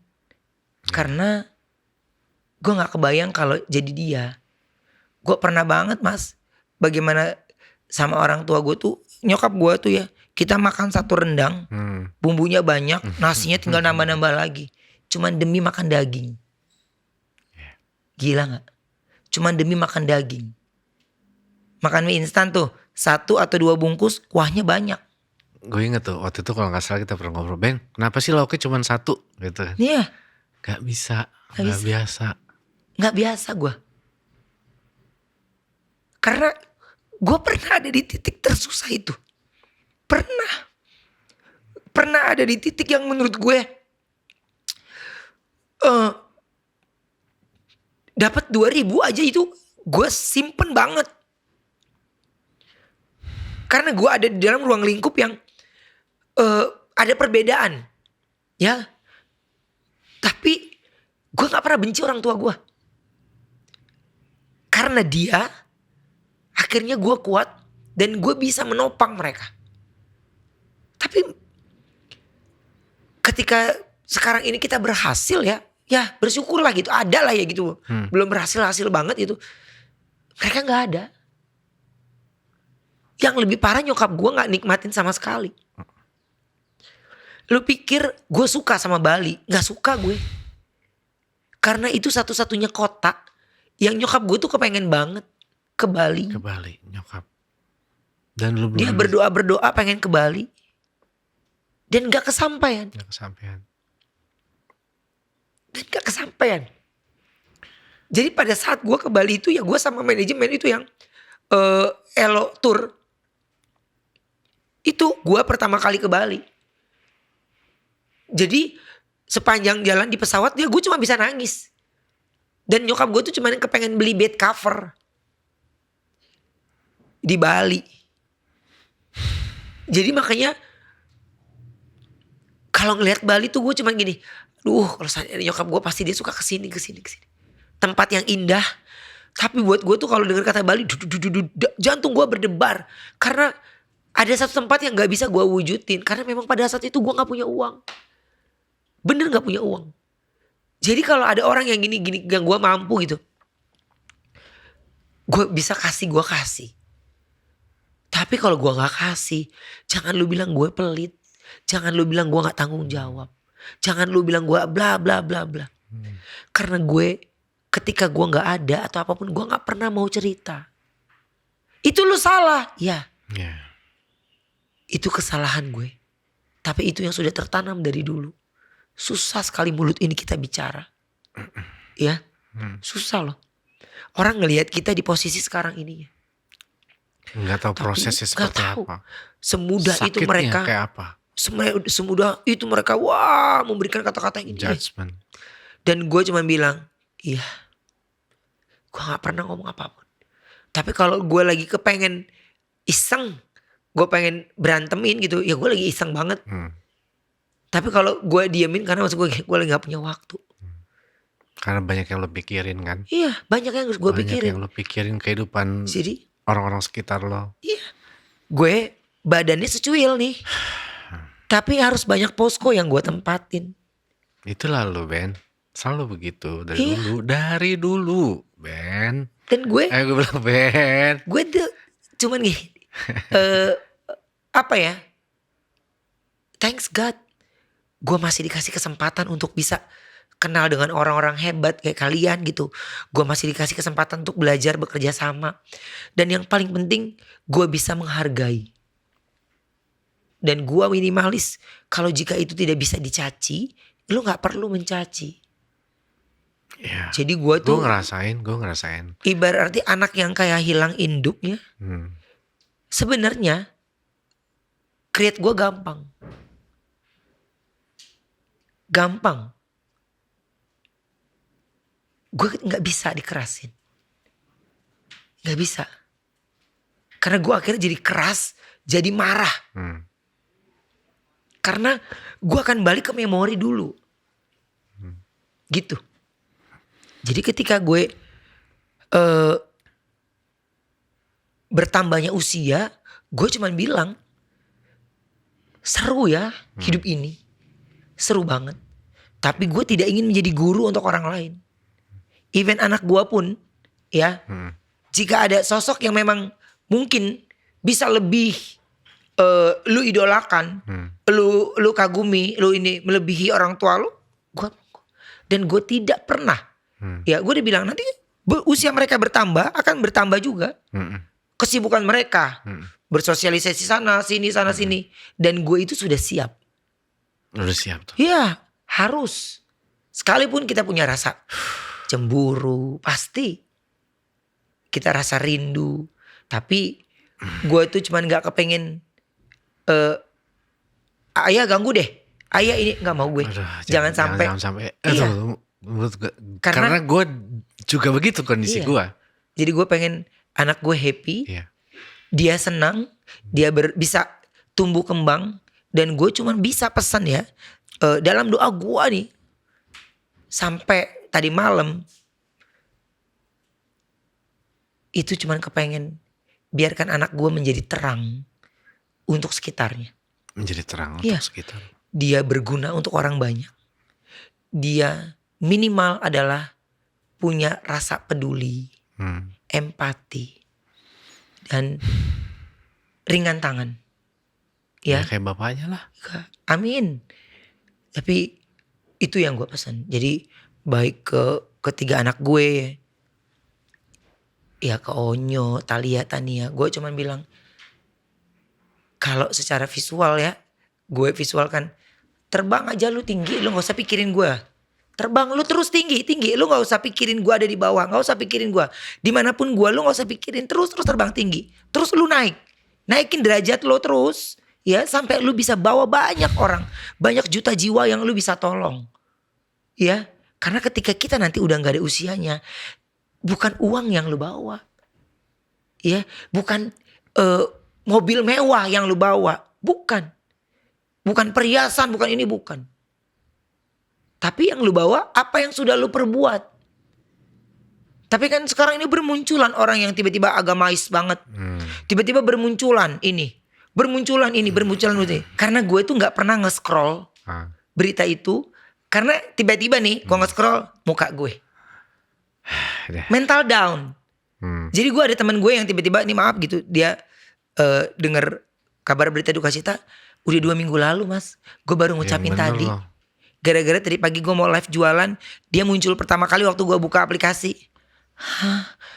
Karena gue gak kebayang kalau jadi dia. Gue pernah banget mas, bagaimana sama orang tua gue tuh, nyokap gue tuh ya, kita makan satu rendang, bumbunya banyak, nasinya tinggal nambah-nambah lagi. Cuman demi makan daging. Gila gak? Cuman demi makan daging. Makan mie instan tuh, 1 atau 2 bungkus, kuahnya banyak. Gue inget tuh, waktu itu kalau gak salah kita pernah ngobrol, Ben, kenapa sih lauknya cuma 1? Gitu kan. Iya. Gak bisa, gak biasa. Gak biasa gue. Karena gue pernah ada di titik tersusah itu. Pernah ada di titik yang menurut gue dapat 2.000 aja itu gue simpen banget. Karena gue ada di dalam ruang lingkup yang ada perbedaan. Ya. Tapi gue gak pernah benci orang tua gue. Karena dia, akhirnya gue kuat dan gue bisa menopang mereka. Tapi ketika sekarang ini kita berhasil ya bersyukurlah gitu, ada lah ya gitu. Belum berhasil banget gitu. Mereka gak ada. Yang lebih parah nyokap gue gak nikmatin sama sekali. Lu pikir gue suka sama Bali? Gak suka gue. Karena itu satu-satunya kota yang nyokap gue tuh kepengen banget ke Bali. Ke Bali nyokap. Dan lu belum. Dia berdoa pengen ke Bali. Dan gak kesampaian. Jadi pada saat gue ke Bali itu ya gue sama manajemen itu yang Elo Tour. Itu gue pertama kali ke Bali. Jadi sepanjang jalan di pesawat gue cuma bisa nangis. Dan nyokap gue tuh cuma kepengen beli bed cover. Di Bali. Jadi makanya kalau ngelihat Bali tuh gue cuma gini. Kalau nyokap gue pasti dia suka kesini. Tempat yang indah. Tapi buat gue tuh kalau dengar kata Bali. Jantung gue berdebar. Karena ada satu tempat yang gak bisa gue wujudin. Karena memang pada saat itu gue gak punya uang. Bener gak punya uang. Jadi kalau ada orang yang gini yang gue mampu gitu. Gue bisa kasih, gue kasih. Tapi kalau gue gak kasih. Jangan lu bilang gue pelit. Jangan lu bilang gue gak tanggung jawab. Jangan lu bilang gue bla bla bla bla. Karena gue ketika gue gak ada atau apapun gue gak pernah mau cerita. Itu lu salah. Ya. Itu kesalahan gue. Tapi itu yang sudah tertanam dari dulu. Susah sekali mulut ini kita bicara. Ya. Susah loh. Orang ngelihat kita di posisi sekarang ini. Nggak tahu prosesnya seperti apa. Semudah sakitnya itu mereka. Kayak apa. Semudah itu mereka memberikan kata-kata yang ini. Judgment. Dan gue cuma bilang, iya. Gue gak pernah ngomong apapun. Tapi kalau gue lagi kepengen iseng. Gue pengen berantemin gitu. Ya gue lagi iseng banget. Tapi kalau gue diemin karena maksud gue lagi gak punya waktu. Karena banyak yang lo pikirin kan. Iya, banyak yang harus gue pikirin. Banyak yang lo pikirin kehidupan orang-orang sekitar lo. Iya. Gue badannya secuil nih. Tapi harus banyak posko yang gue tempatin. Itulah lo Ben. Selalu begitu. Dari dulu Ben. Dan gue. Gue bilang Ben. Gue tuh cuman gini. Apa ya. Thanks God. Gue masih dikasih kesempatan untuk bisa kenal dengan orang-orang hebat kayak kalian gitu. Gue masih dikasih kesempatan untuk belajar bekerja sama. Dan yang paling penting gue bisa menghargai. Dan gue minimalis. Kalau jika itu tidak bisa dicaci, lu gak perlu mencaci. Ya. Jadi gue tuh gue ngerasain. ibarat arti anak yang kayak hilang induknya. Sebenarnya create gue gampang. Gue gak bisa dikerasin. Gak bisa. Karena gue akhirnya jadi keras, jadi marah. Karena gue akan balik ke memori dulu. Gitu. Jadi ketika gue bertambahnya usia, gue cuman bilang, seru ya hidup ini. Seru banget. Tapi gue tidak ingin menjadi guru untuk orang lain. Even anak gue pun ya. Jika ada sosok yang memang mungkin bisa lebih lu idolakan, lu kagumi, lu ini melebihi orang tua lu, dan gue tidak pernah, ya gue udah bilang nanti usia mereka bertambah akan bertambah juga, kesibukan mereka, bersosialisasi sana sini, dan gue itu sudah siap. Udah siap tuh. Ya harus, sekalipun kita punya rasa cemburu, pasti kita rasa rindu, tapi gue tuh cuman gak kepengen ayah ganggu deh, ayah ini gak mau gue. Aduh, jangan sampai. Iya. Karena gue juga begitu kondisi iya. gue. Jadi gue pengen anak gue happy, Iya. dia senang, dia bisa tumbuh kembang, dan gue cuman bisa pesan ya dalam doa gue nih sampai tadi malam itu cuman kepengen biarkan anak gue menjadi terang untuk sekitarnya. Menjadi terang Iya. untuk sekitar. Dia berguna untuk orang banyak. Dia minimal adalah punya rasa peduli, empati, dan ringan tangan. Ya Ya, kayak bapaknya lah. amin. Tapi itu yang gue pesan. Jadi baik ke ketiga anak gue, ya ke Onyo, Talia, Tania, gue cuman bilang kalau secara visual ya, gue visualkan terbang aja lu tinggi, lu gak usah pikirin gue. Terbang lu terus tinggi, lu gak usah pikirin gue ada di bawah, gak usah pikirin gue. Dimanapun gue lu gak usah pikirin, terus terbang tinggi. Terus lu naikin derajat lu terus, ya sampai lu bisa bawa banyak orang, banyak juta jiwa yang lu bisa tolong. Ya, karena ketika kita nanti udah gak ada usianya, bukan uang yang lu bawa, ya, bukan mobil mewah yang lu bawa, bukan perhiasan, bukan ini, bukan. Tapi yang lu bawa apa yang sudah lu perbuat. Tapi kan sekarang ini bermunculan orang yang tiba-tiba agamais banget, tiba-tiba bermunculan ini. Karena gue tuh nggak pernah nge-scroll berita itu, karena tiba-tiba nih, gue nge-scroll muka gue. Mental down. Jadi gue ada teman gue yang tiba-tiba nih maaf gitu, dia dengar kabar berita duka cita udah 2 minggu lalu mas, gue baru ngucapin tadi. Gara-gara tadi pagi gue mau live jualan, dia muncul pertama kali waktu gue buka aplikasi.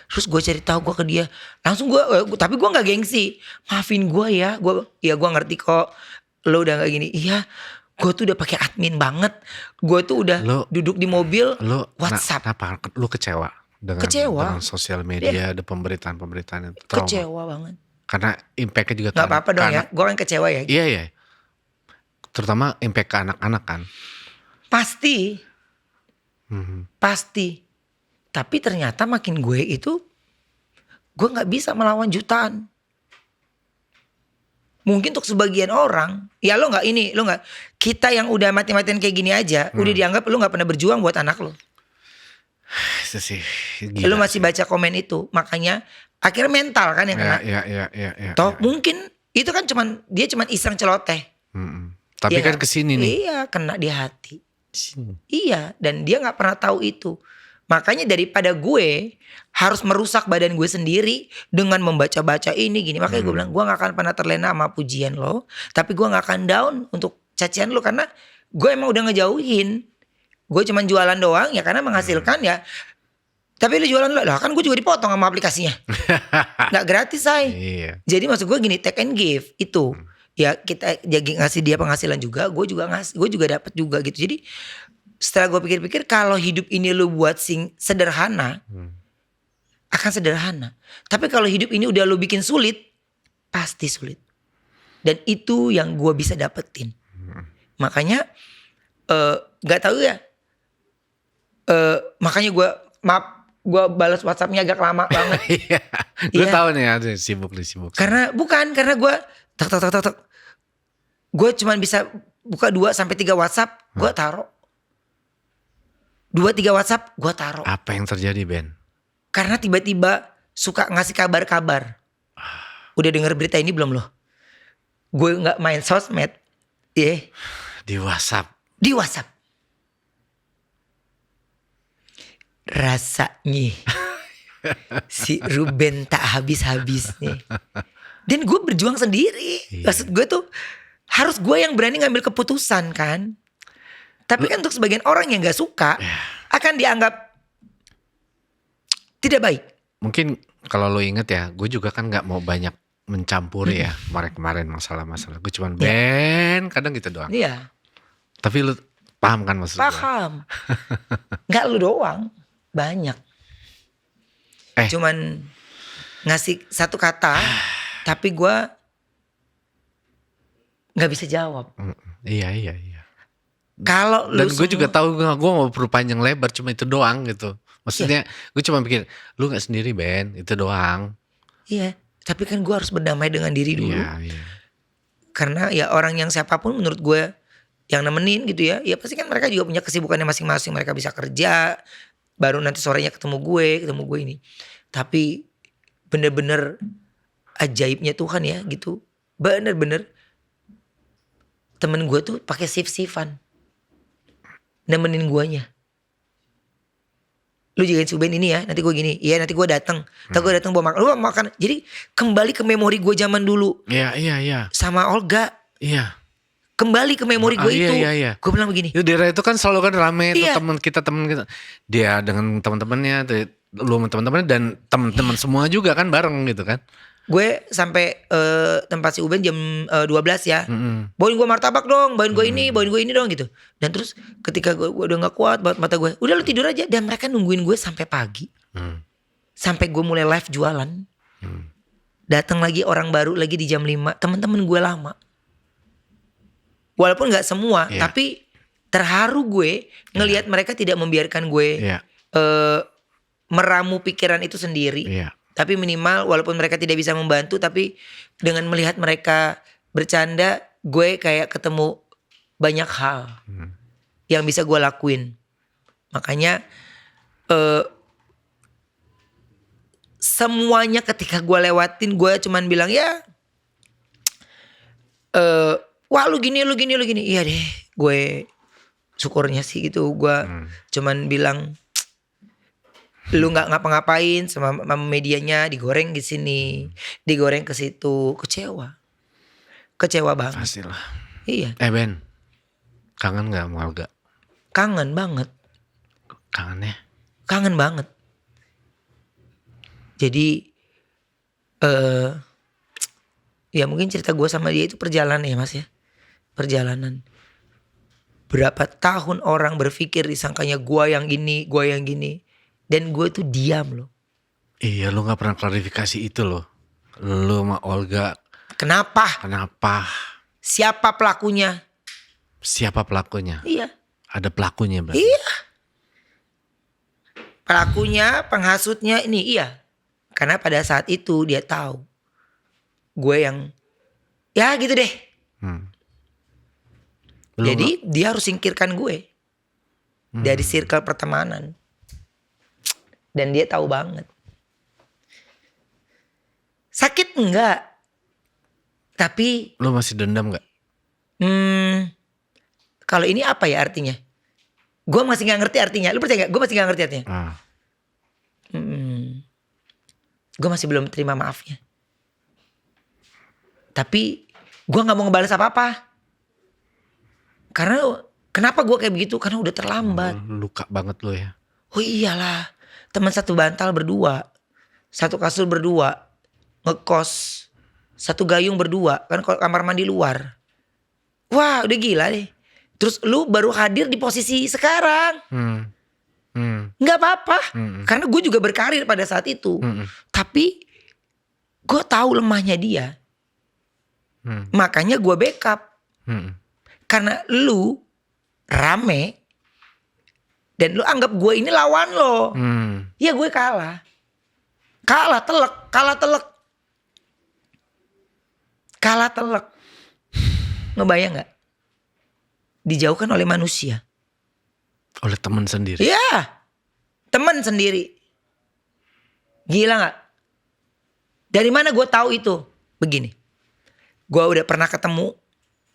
Terus gue cari tahu gue ke dia, langsung gue tapi gue nggak gengsi, maafin gue ya, gue ngerti kok lo udah nggak gini. Iya, gue tuh udah pakai admin banget, gue tuh udah duduk di mobil WhatsApp. Kenapa lu kecewa dengan sosial media, ada pemberitaan itu? Kecewa banget. Karena impactnya juga nggak apa-apa dong ya, gue kan kecewa ya. Iya. Terutama impact ke anak-anak kan. Pasti. Tapi ternyata makin gue itu, gue gak bisa melawan jutaan. Mungkin untuk sebagian orang, ya lo gak, kita yang udah mati-matian kayak gini aja, udah dianggap lo gak pernah berjuang buat anak lo. Itu sih gila. Lo masih baca komen itu, makanya akhirnya mental kan yang kena. Iya. Mungkin itu kan dia cuman iseng celoteh. Tapi ya kan kesini nih. Iya, kena di hati. Iya, dan dia gak pernah tahu itu. Makanya daripada gue harus merusak badan gue sendiri dengan membaca-baca ini gini. Makanya gue bilang gue gak akan pernah terlena sama pujian lo. Tapi gue gak akan down untuk cacian lo. Karena gue emang udah ngejauhin. Gue cuman jualan doang ya karena menghasilkan ya. Tapi lo jualan lo, lah kan gue juga dipotong sama aplikasinya. Gak gratis say. Iya. Jadi maksud gue gini, take and give itu. ya kita jadi ngasih dia penghasilan juga, gue juga dapat juga gitu. Jadi setelah gue pikir-pikir, kalau hidup ini lu buat sederhana, akan sederhana. Tapi kalau hidup ini udah lu bikin sulit, pasti sulit. Dan itu yang gue bisa dapetin. Makanya nggak tahu ya. Makanya gue balas WhatsAppnya agak lama banget. Iya. Gue tahu nih ada sibuk. Karena gue tak. Gue cuma bisa buka 2-3 WhatsApp, gue taruh. 2-3 WhatsApp gue taruh. Apa yang terjadi, Ben? Karena tiba-tiba suka ngasih kabar-kabar. Udah denger berita ini belum loh? Gue gak main sosmed. Di WhatsApp. Di WhatsApp. Rasanya si Ruben tak habis-habis nih. Dan gue berjuang sendiri. Maksud gue tuh harus gue yang berani ngambil keputusan kan. Tapi kan untuk sebagian orang yang gak suka akan dianggap tidak baik. Mungkin kalau lo inget ya, gue juga kan gak mau banyak mencampuri ya kemarin masalah-masalah. Gue cuman Ben kadang gitu doang. Iya. Tapi lo paham kan maksud gue? Paham. Gak lu doang, banyak. Cuman ngasih satu kata, tapi gue gak bisa jawab. Iya. Kalau dan gue juga tahu gue mau perlu panjang lebar, cuma itu doang gitu. Maksudnya gue cuma pikir lu gak sendiri Ben, itu doang. Iya, tapi kan gue harus berdamai dengan diri dulu. Iya. Karena ya orang yang siapapun menurut gue yang nemenin gitu ya, ya pasti kan mereka juga punya kesibukannya masing-masing. Mereka bisa kerja, baru nanti sorenya ketemu gue ini. Tapi bener-bener ajaibnya Tuhan ya gitu. Bener-bener temen gue tuh pakai shift-shiftan nemenin guanya. Lu jagain Suben ini ya, nanti gue gini. Iya nanti gue datang. Nanti gue datang bawa makan. Lu makan. Jadi kembali ke memori gue zaman dulu. Iya. Sama Olga. Iya. Kembali ke memori gue itu. Iya. Gue bilang begini. Di daerah itu kan selalu kan rame tuh Iya. teman kita. Dia dengan teman-temannya, lu sama teman-temannya dan teman-teman semua juga kan bareng gitu kan. Gue sampai tempat si Uben jam 12 ya. Bawain gue martabak dong, bawain gue ini dong gitu. Dan terus ketika gue udah gak kuat banget mata gue, udah lu tidur aja. Dan mereka nungguin gue sampai pagi. Sampai gue mulai live jualan. Datang lagi orang baru lagi di jam 5. Teman-teman gue lama. Walaupun gak semua, tapi terharu gue ngelihat mereka tidak membiarkan gue meramu pikiran itu sendiri. Tapi minimal walaupun mereka tidak bisa membantu, tapi dengan melihat mereka bercanda, gue kayak ketemu banyak hal yang bisa gue lakuin. Makanya semuanya ketika gue lewatin, gue cuman bilang ya, wah lu gini. Iya deh, gue syukurnya sih gitu. Gue cuman bilang, lu nggak ngapa-ngapain sama medianya, digoreng di sini, digoreng ke situ, kecewa banget. Pastilah. Iya. Ben, kangen nggak sama Olga? Kangen banget. Kangen banget. Jadi, ya mungkin cerita gue sama dia itu perjalanan ya mas ya, perjalanan. Berapa tahun orang berpikir disangkanya gue yang gini. Dan gue tuh diam loh. Iya, lu gak pernah klarifikasi itu loh. Lu sama Olga. Kenapa? Siapa pelakunya? Iya. Ada pelakunya berarti? Iya. Pelakunya, penghasutnya ini iya. Karena pada saat itu dia tahu. Gue yang, ya gitu deh. Jadi dia harus singkirkan gue. Dari circle pertemanan. Dan dia tahu banget. Sakit enggak? Tapi lu masih dendam gak? Kalau ini apa ya artinya? Gue masih gak ngerti artinya. Lu percaya gak? Gue masih gak ngerti artinya. Gue masih belum terima maafnya. Tapi gue gak mau ngebalas apa-apa. Karena kenapa gue kayak begitu? Karena udah terlambat. Luka banget lu ya. Oh iyalah. Teman satu bantal berdua. Satu kasur berdua. Ngekos. satu gayung berdua kan, kalau kamar mandi luar. Wah udah gila deh. Terus lu baru hadir di posisi sekarang. Nggak apa-apa. Karena gue juga berkarir pada saat itu. Tapi gue tahu lemahnya dia. Makanya gue backup. Karena lu rame. Dan lu anggap gue ini lawan lo. Ya gue kalah. Kalah telek. Ngebayang gak? Dijauhkan oleh manusia. Oleh teman sendiri. Iya. Teman sendiri. Gila gak? Dari mana gue tahu itu? Begini. Gue udah pernah ketemu.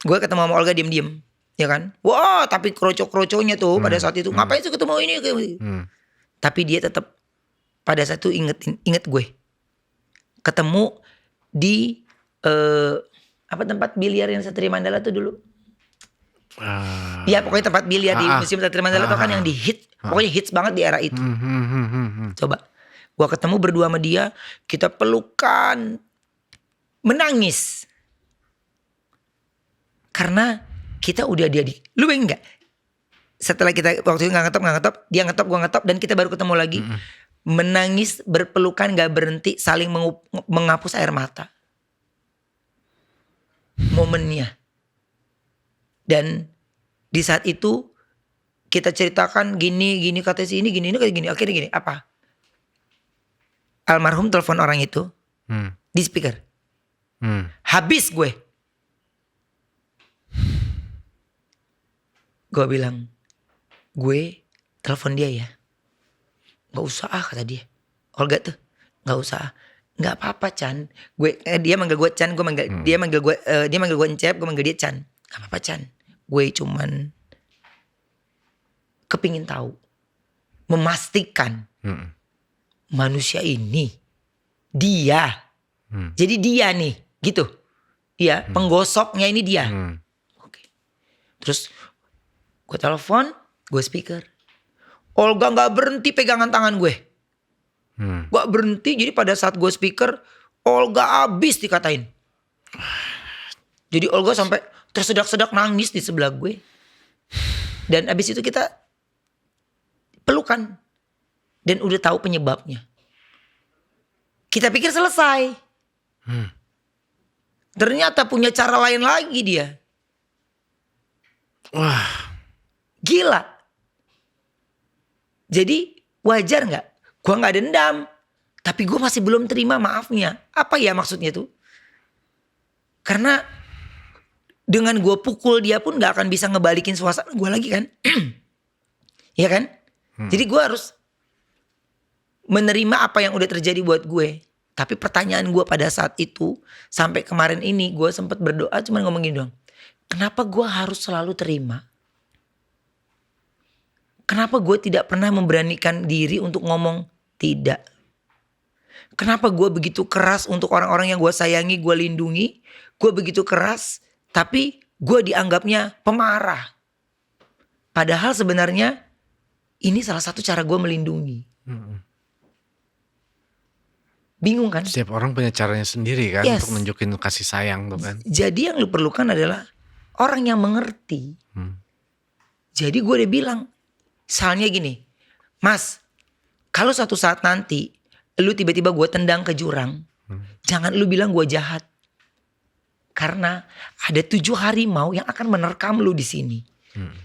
Gue ketemu sama Olga diem-diem. Ya kan? Wah tapi kroco-kroconya tuh pada saat itu. Ngapain sih ketemu ini? Tapi dia tetap pada saat itu inget gue. Ketemu di apa tempat biliar yang Satria Mandala tuh dulu. Ya pokoknya tempat biliar di Museum Satria Mandala tuh kan yang di hit. Pokoknya hits banget di era itu. Coba. Gua ketemu berdua sama dia. Kita pelukan. Menangis. Karena kita udah lu bayangin gak? Setelah kita waktu itu gak ngetop. Dia ngetop, gua ngetop. Dan kita baru ketemu lagi. Menangis, berpelukan gak berhenti. Saling menghapus air mata. Momennya. Dan di saat itu kita ceritakan gini kata si ini gini akhirnya gini apa? Almarhum telepon orang itu di speaker. Habis gue bilang gue telepon dia ya. Gak usah kata dia. Olga tuh gak usah. Gak apa-apa Chan. Dia manggil gue Chan, dia manggil gue Encep, gue manggil dia Chan. Gak apa-apa Chan. Gue cuman kepingin tahu, memastikan manusia ini dia. Jadi dia nih, gitu. Iya, penggosoknya ini dia. Oke. Terus gue telepon, gue speaker. Olga nggak berhenti pegangan tangan gue. Gak berhenti. Jadi pada saat gue speaker, Olga abis dikatain. Jadi Olga sampai tersedak-sedak nangis di sebelah gue. Dan abis itu kita pelukan. Dan udah tahu penyebabnya. Kita pikir selesai. Ternyata punya cara lain lagi dia. Wah. Gila. Jadi wajar gak? Gue gak dendam. Tapi gue masih belum terima maafnya. Apa ya maksudnya tuh? Karena dengan gue pukul dia pun gak akan bisa ngebalikin suasana gue lagi kan. Iya kan? Jadi gue harus menerima apa yang udah terjadi buat gue. Tapi pertanyaan gue pada saat itu, sampai kemarin ini gue sempat berdoa cuman ngomong gini doang. Kenapa gue harus selalu terima? Kenapa gue tidak pernah memberanikan diri untuk ngomong tidak? Kenapa gue begitu keras untuk orang-orang yang gue sayangi, gue lindungi? Gue begitu keras, tapi gue dianggapnya pemarah. Padahal sebenarnya ini salah satu cara gue melindungi. Bingung kan? Setiap orang punya caranya sendiri kan, untuk nunjukin kasih sayang tuh kan. Jadi yang lu perlukan adalah orang yang mengerti. Jadi gue udah bilang, misalnya gini, Mas, kalau suatu saat nanti lu tiba-tiba gue tendang ke jurang, jangan lu bilang gue jahat. Karena ada 7 harimau yang akan menerkam lu di sini.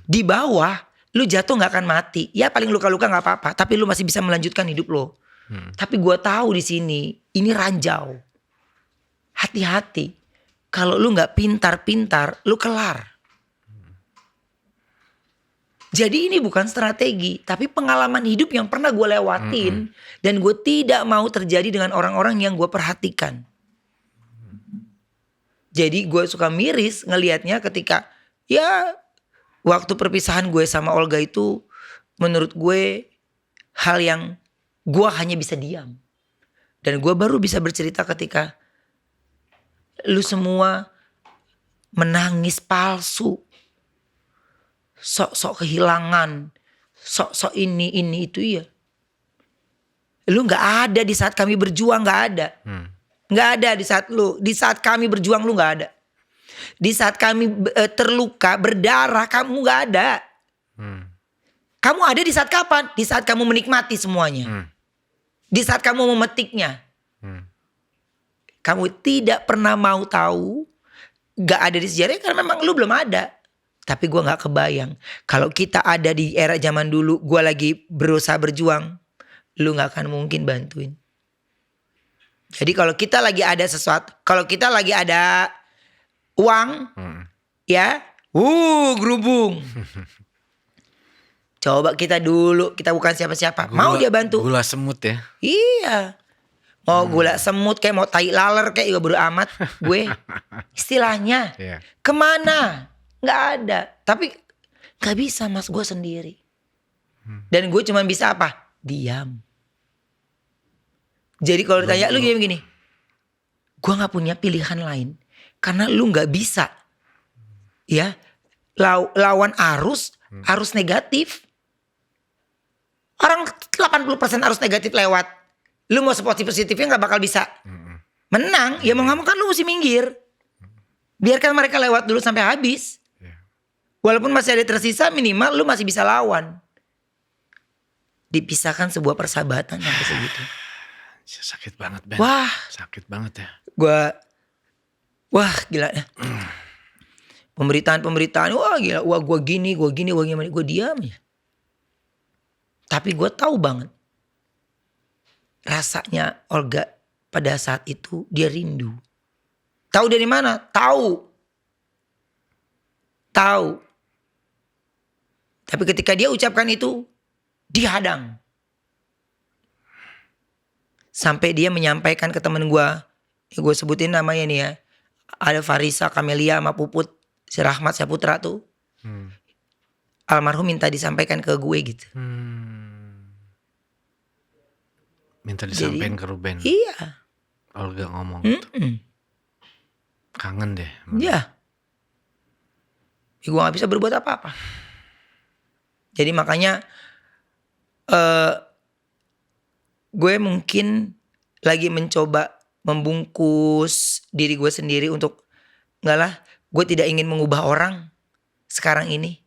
Di bawah lu jatuh gak akan mati. Ya paling luka-luka gak apa-apa, tapi lu masih bisa melanjutkan hidup lo. Tapi gue tahu di sini ini ranjau. Hati-hati. Kalau lu gak pintar-pintar, lu kelar. Jadi ini bukan strategi, tapi pengalaman hidup yang pernah gue lewatin. Dan gue tidak mau terjadi dengan orang-orang yang gue perhatikan. Jadi gue suka miris ngelihatnya ketika ya waktu perpisahan gue sama Olga itu menurut gue hal yang gue hanya bisa diam. Dan gue baru bisa bercerita ketika lu semua menangis palsu. Sok-sok kehilangan. Sok-sok ini itu ya. Lu gak ada di saat kami berjuang, gak ada. Nggak ada di saat lu. Di saat kami berjuang lu nggak ada. Di saat kami terluka, berdarah, kamu nggak ada. Kamu ada di saat kapan? Di saat kamu menikmati semuanya. Di saat kamu memetiknya. Kamu tidak pernah mau tahu. Gak ada di sejarah karena memang lu belum ada. Tapi gue gak kebayang. Kalau kita ada di era zaman dulu, gue lagi berusaha berjuang, lu gak akan mungkin bantuin. Jadi kalau kita lagi ada sesuatu, kalau kita lagi ada uang, ya, gerubung. Coba kita dulu, kita bukan siapa-siapa. Mau dia bantu? Gula semut ya? Iya. Mau gula semut kayak mau tai laler kayak juga bodo amat gue. Istilahnya. Iya. Kemana? Gak ada. Tapi gak bisa mas, gue sendiri. Dan gue cuma bisa apa? Diam. Jadi kalau ditanya lu gini, gue gak punya pilihan lain. Karena lu gak bisa. Ya, lawan arus negatif. Orang 80% arus negatif lewat. Lu mau positifnya gak bakal bisa menang. Ya mau gak mau kan lu mesti minggir. Biarkan mereka lewat dulu sampai habis. Walaupun masih ada tersisa, minimal lu masih bisa lawan. Dipisahkan sebuah persahabatan sampai segitu. Sakit banget Ben. Wah. Sakit banget ya. Wah gila ya. Pemberitaan. Wah gila. Wah gue gini. Gue diam ya. Tapi gue tahu banget. Rasanya Olga pada saat itu dia rindu. Tahu dari mana? Tahu. Tapi ketika dia ucapkan itu, dihadang. Sampai dia menyampaikan ke temen gue. Gue sebutin namanya nih ya. Ada Farisa, Kamelia, sama Puput. Si Rahmat Saputra tuh. Almarhum minta disampaikan ke gue gitu. Minta disampaikan ke Ruben. Iya. Olga ngomong gitu. Kangen deh. Iya. Gue gak bisa berbuat apa-apa. Jadi makanya gue mungkin lagi mencoba membungkus diri gue sendiri untuk enggak lah, gue tidak ingin mengubah orang sekarang ini,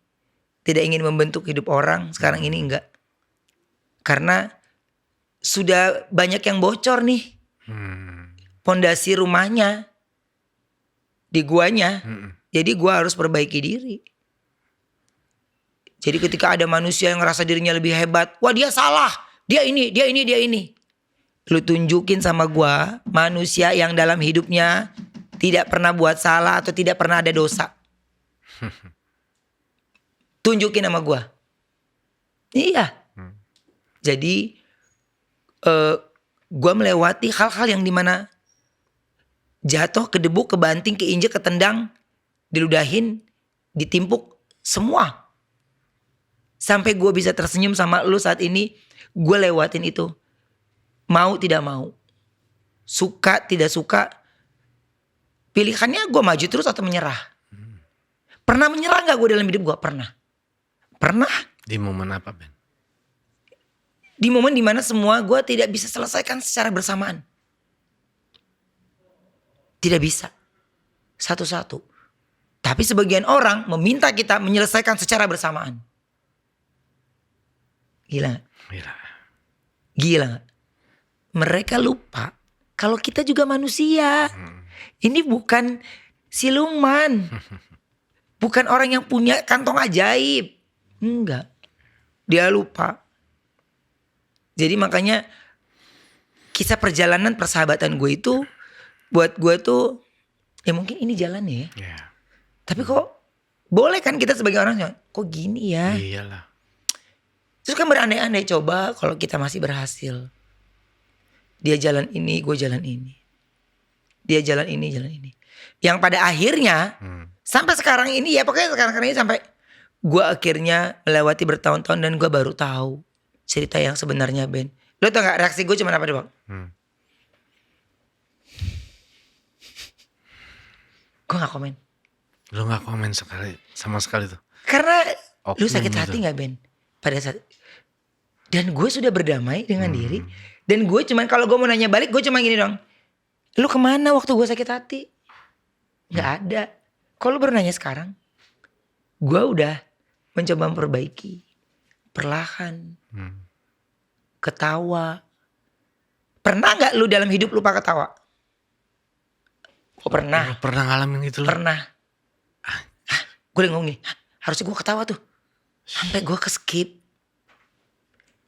tidak ingin membentuk hidup orang sekarang ini, enggak, karena sudah banyak yang bocor nih pondasi rumahnya di guanya. Jadi gue harus perbaiki diri. Jadi ketika ada manusia yang ngerasa dirinya lebih hebat, wah dia salah, dia ini. Lu tunjukin sama gua manusia yang dalam hidupnya tidak pernah buat salah atau tidak pernah ada dosa. Tunjukin sama gua. Iya. Jadi gua melewati hal-hal yang dimana jatuh, kedebuk, kebanting, keinjek, ketendang, diludahin, ditimpuk, semua. Sampai gue bisa tersenyum sama lu saat ini, gue lewatin itu. Mau tidak mau, suka tidak suka, pilihannya gue maju terus atau menyerah. Pernah menyerah gak gue dalam hidup gue? Pernah. Di momen apa Ben? Di momen dimana semua gue tidak bisa selesaikan secara bersamaan. Tidak bisa. Satu-satu. Tapi sebagian orang meminta kita menyelesaikan secara bersamaan. Gila. Mereka lupa kalau kita juga manusia. Ini bukan siluman. Bukan orang yang punya kantong ajaib. Enggak. Dia lupa. Jadi makanya kisah perjalanan persahabatan gue itu buat gue tuh ya mungkin ini jalannya ya. Tapi kok boleh kan kita sebagai orang kok gini ya? Iyalah. Terus kan berandai-andai, coba kalau kita masih berhasil. Dia jalan ini, gue jalan ini. Dia jalan ini. Yang pada akhirnya sampai sekarang ini ya, pokoknya sekarang ini sampai gue akhirnya melewati bertahun-tahun dan gue baru tahu cerita yang sebenarnya Ben. Lo tau gak reaksi gue cuma apa deh Bang? Gue gak komen. Lo gak komen sama sekali tuh? Karena Oknum lu sakit hati gitu. gak Ben? Pada saat, dan gue sudah berdamai dengan diri. Dan gue cuman, kalau gue mau nanya balik, gue cuma gini dong. Lu kemana waktu gue sakit hati? Gak ada. Kalau lu baru nanya sekarang, gue udah mencoba memperbaiki. Perlahan. Ketawa. Pernah gak lu dalam hidup lupa ketawa? Oh pernah. Lu pernah ngalamin gitu lu? Pernah. Gue udah ngomong gini, harusnya gue ketawa tuh. Sampai gue ke-skip.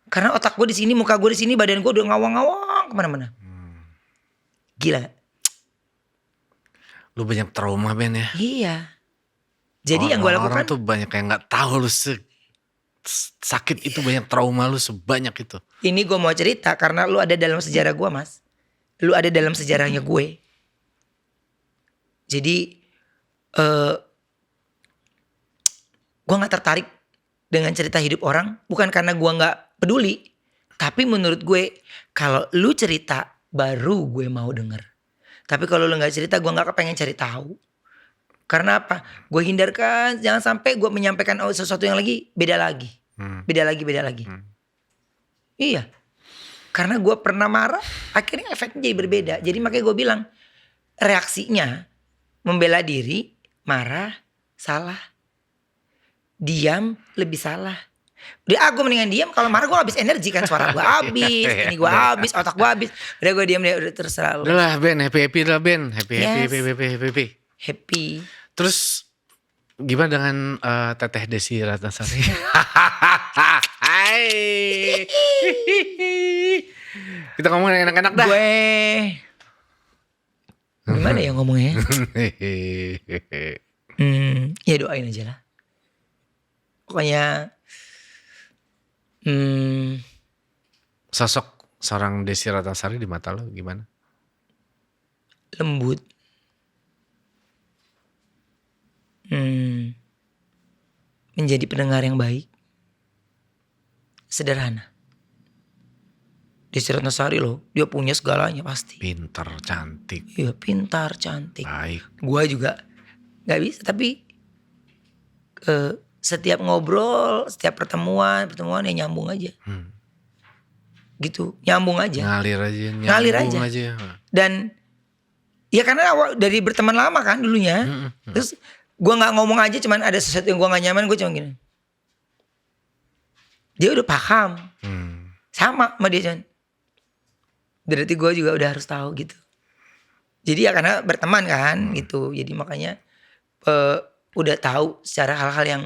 Karena otak gue di sini, muka gue di sini, badan gue udah ngawang-ngawang kemana-mana. Gila. Lu banyak trauma Ben ya. Iya. Jadi yang gue lakukan. Orang tuh banyak yang gak tahu lu sakit itu, banyak trauma lu sebanyak itu. Ini gue mau cerita karena lu ada dalam sejarah gue mas. Lu ada dalam sejarahnya gue. Jadi gue gak tertarik dengan cerita hidup orang. Bukan karena gue gak peduli. Tapi menurut gue kalau lu cerita baru gue mau denger. Tapi kalau lu gak cerita gue gak kepengen cari tahu. Karena apa? Gue hindarkan jangan sampai gue menyampaikan sesuatu yang lagi beda lagi. Beda lagi. Iya. Karena gue pernah marah akhirnya efeknya jadi berbeda. Jadi makanya gue bilang reaksinya membela diri, marah, salah. Diam lebih salah. Udah gue mendingan diam. Kalau marah gue habis energi kan, suara gue habis, ini gue habis, otak gue habis. Udah gue diam deh, udah terserah lu. Udah lah Ben, happy lah Ben, happy. Terus gimana dengan Teteh Desi Ratnasari? Kita ngomongin enak-enak dah. Gue gimana ya ngomongnya? Ya doain aja lah. Pokoknya sosok seorang Desi Ratnasari di mata lo gimana? Lembut. Menjadi pendengar yang baik. Sederhana. Desi Ratnasari loh, dia punya segalanya pasti. Pintar, cantik. Iya, pintar, cantik. Baik. Gua juga gak bisa, tapi setiap ngobrol, setiap pertemuan ya nyambung aja. Gitu, nyambung aja. Ngalir aja. Dan ya karena dari berteman lama kan dulunya. Terus gue gak ngomong aja, cuman ada sesuatu yang gue gak nyaman, gue cuma gini. Dia udah paham. Sama dia cuman. Berarti gue juga udah harus tahu gitu. Jadi ya karena berteman kan gitu. Jadi makanya udah tahu secara hal-hal yang.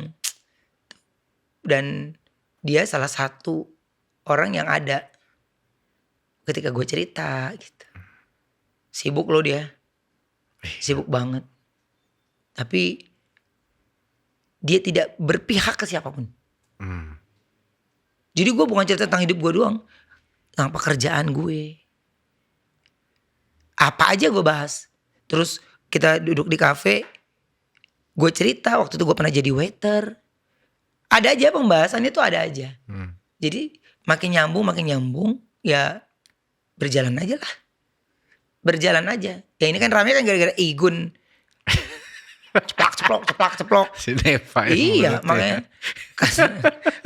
Dan dia salah satu orang yang ada ketika gue cerita gitu. Sibuk loh dia. Sibuk banget. Tapi dia tidak berpihak ke siapapun. Jadi gue bukan cerita tentang hidup gue doang. Tentang pekerjaan gue. Apa aja gue bahas. Terus kita duduk di kafe. Gue cerita waktu itu gue pernah jadi waiter. Ada aja pembahasannya tuh ada aja. Jadi makin nyambung. Ya berjalan aja lah. Berjalan aja. Ya ini kan rame kan gara-gara Igun. Ceplok. Si Neva. Iya makanya.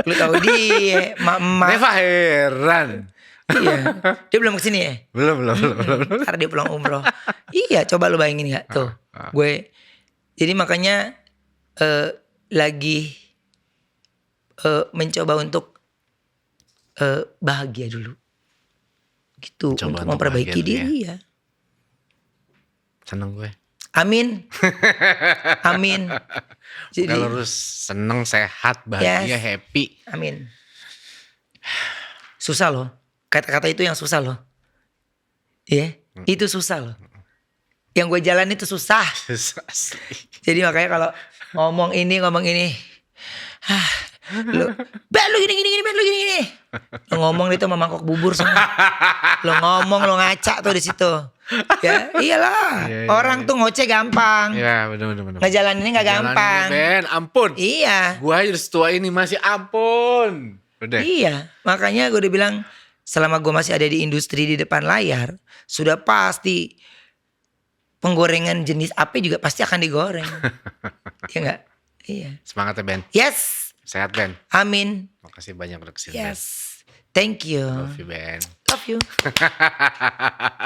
Lu tahu dia. Neva heran. Iya. Dia belum kesini ya? Belum. Ntar dia pulang umroh. Iya coba lu bayangin gak tuh. Gue. Jadi makanya. Lagi. Mencoba untuk. Bahagia dulu. Gitu. Coba untuk memperbaiki diri ya. Seneng gue. Amin. Jadi. Kalau harus seneng, sehat, bahagia, happy. Amin. Susah loh. Kata-kata itu yang susah loh. Iya. Itu susah loh. Yang gue jalan itu susah. Jadi makanya kalau ngomong ini. Lu gini. Lu ngomong itu sama mangkok bubur semua. Lu ngomong lu ngaca tuh di situ. Ya iyalah. Orang tuh ngoceh gampang. Iya bener. Ngejalaninnya gak gampang. Ben, ampun. Iya. Gua aja setua ini masih ampun. Udah. Iya. Makanya gue udah bilang. Selama gue masih ada di industri di depan layar. Sudah pasti. Penggorengan jenis apa juga pasti akan digoreng. Iya gak? Iya. Semangat ya Ben. Yes. Sehat Ben. Amin. Makasih banyak udah kesini. Yes. Thank you. Ben. Love you Ben. Love you.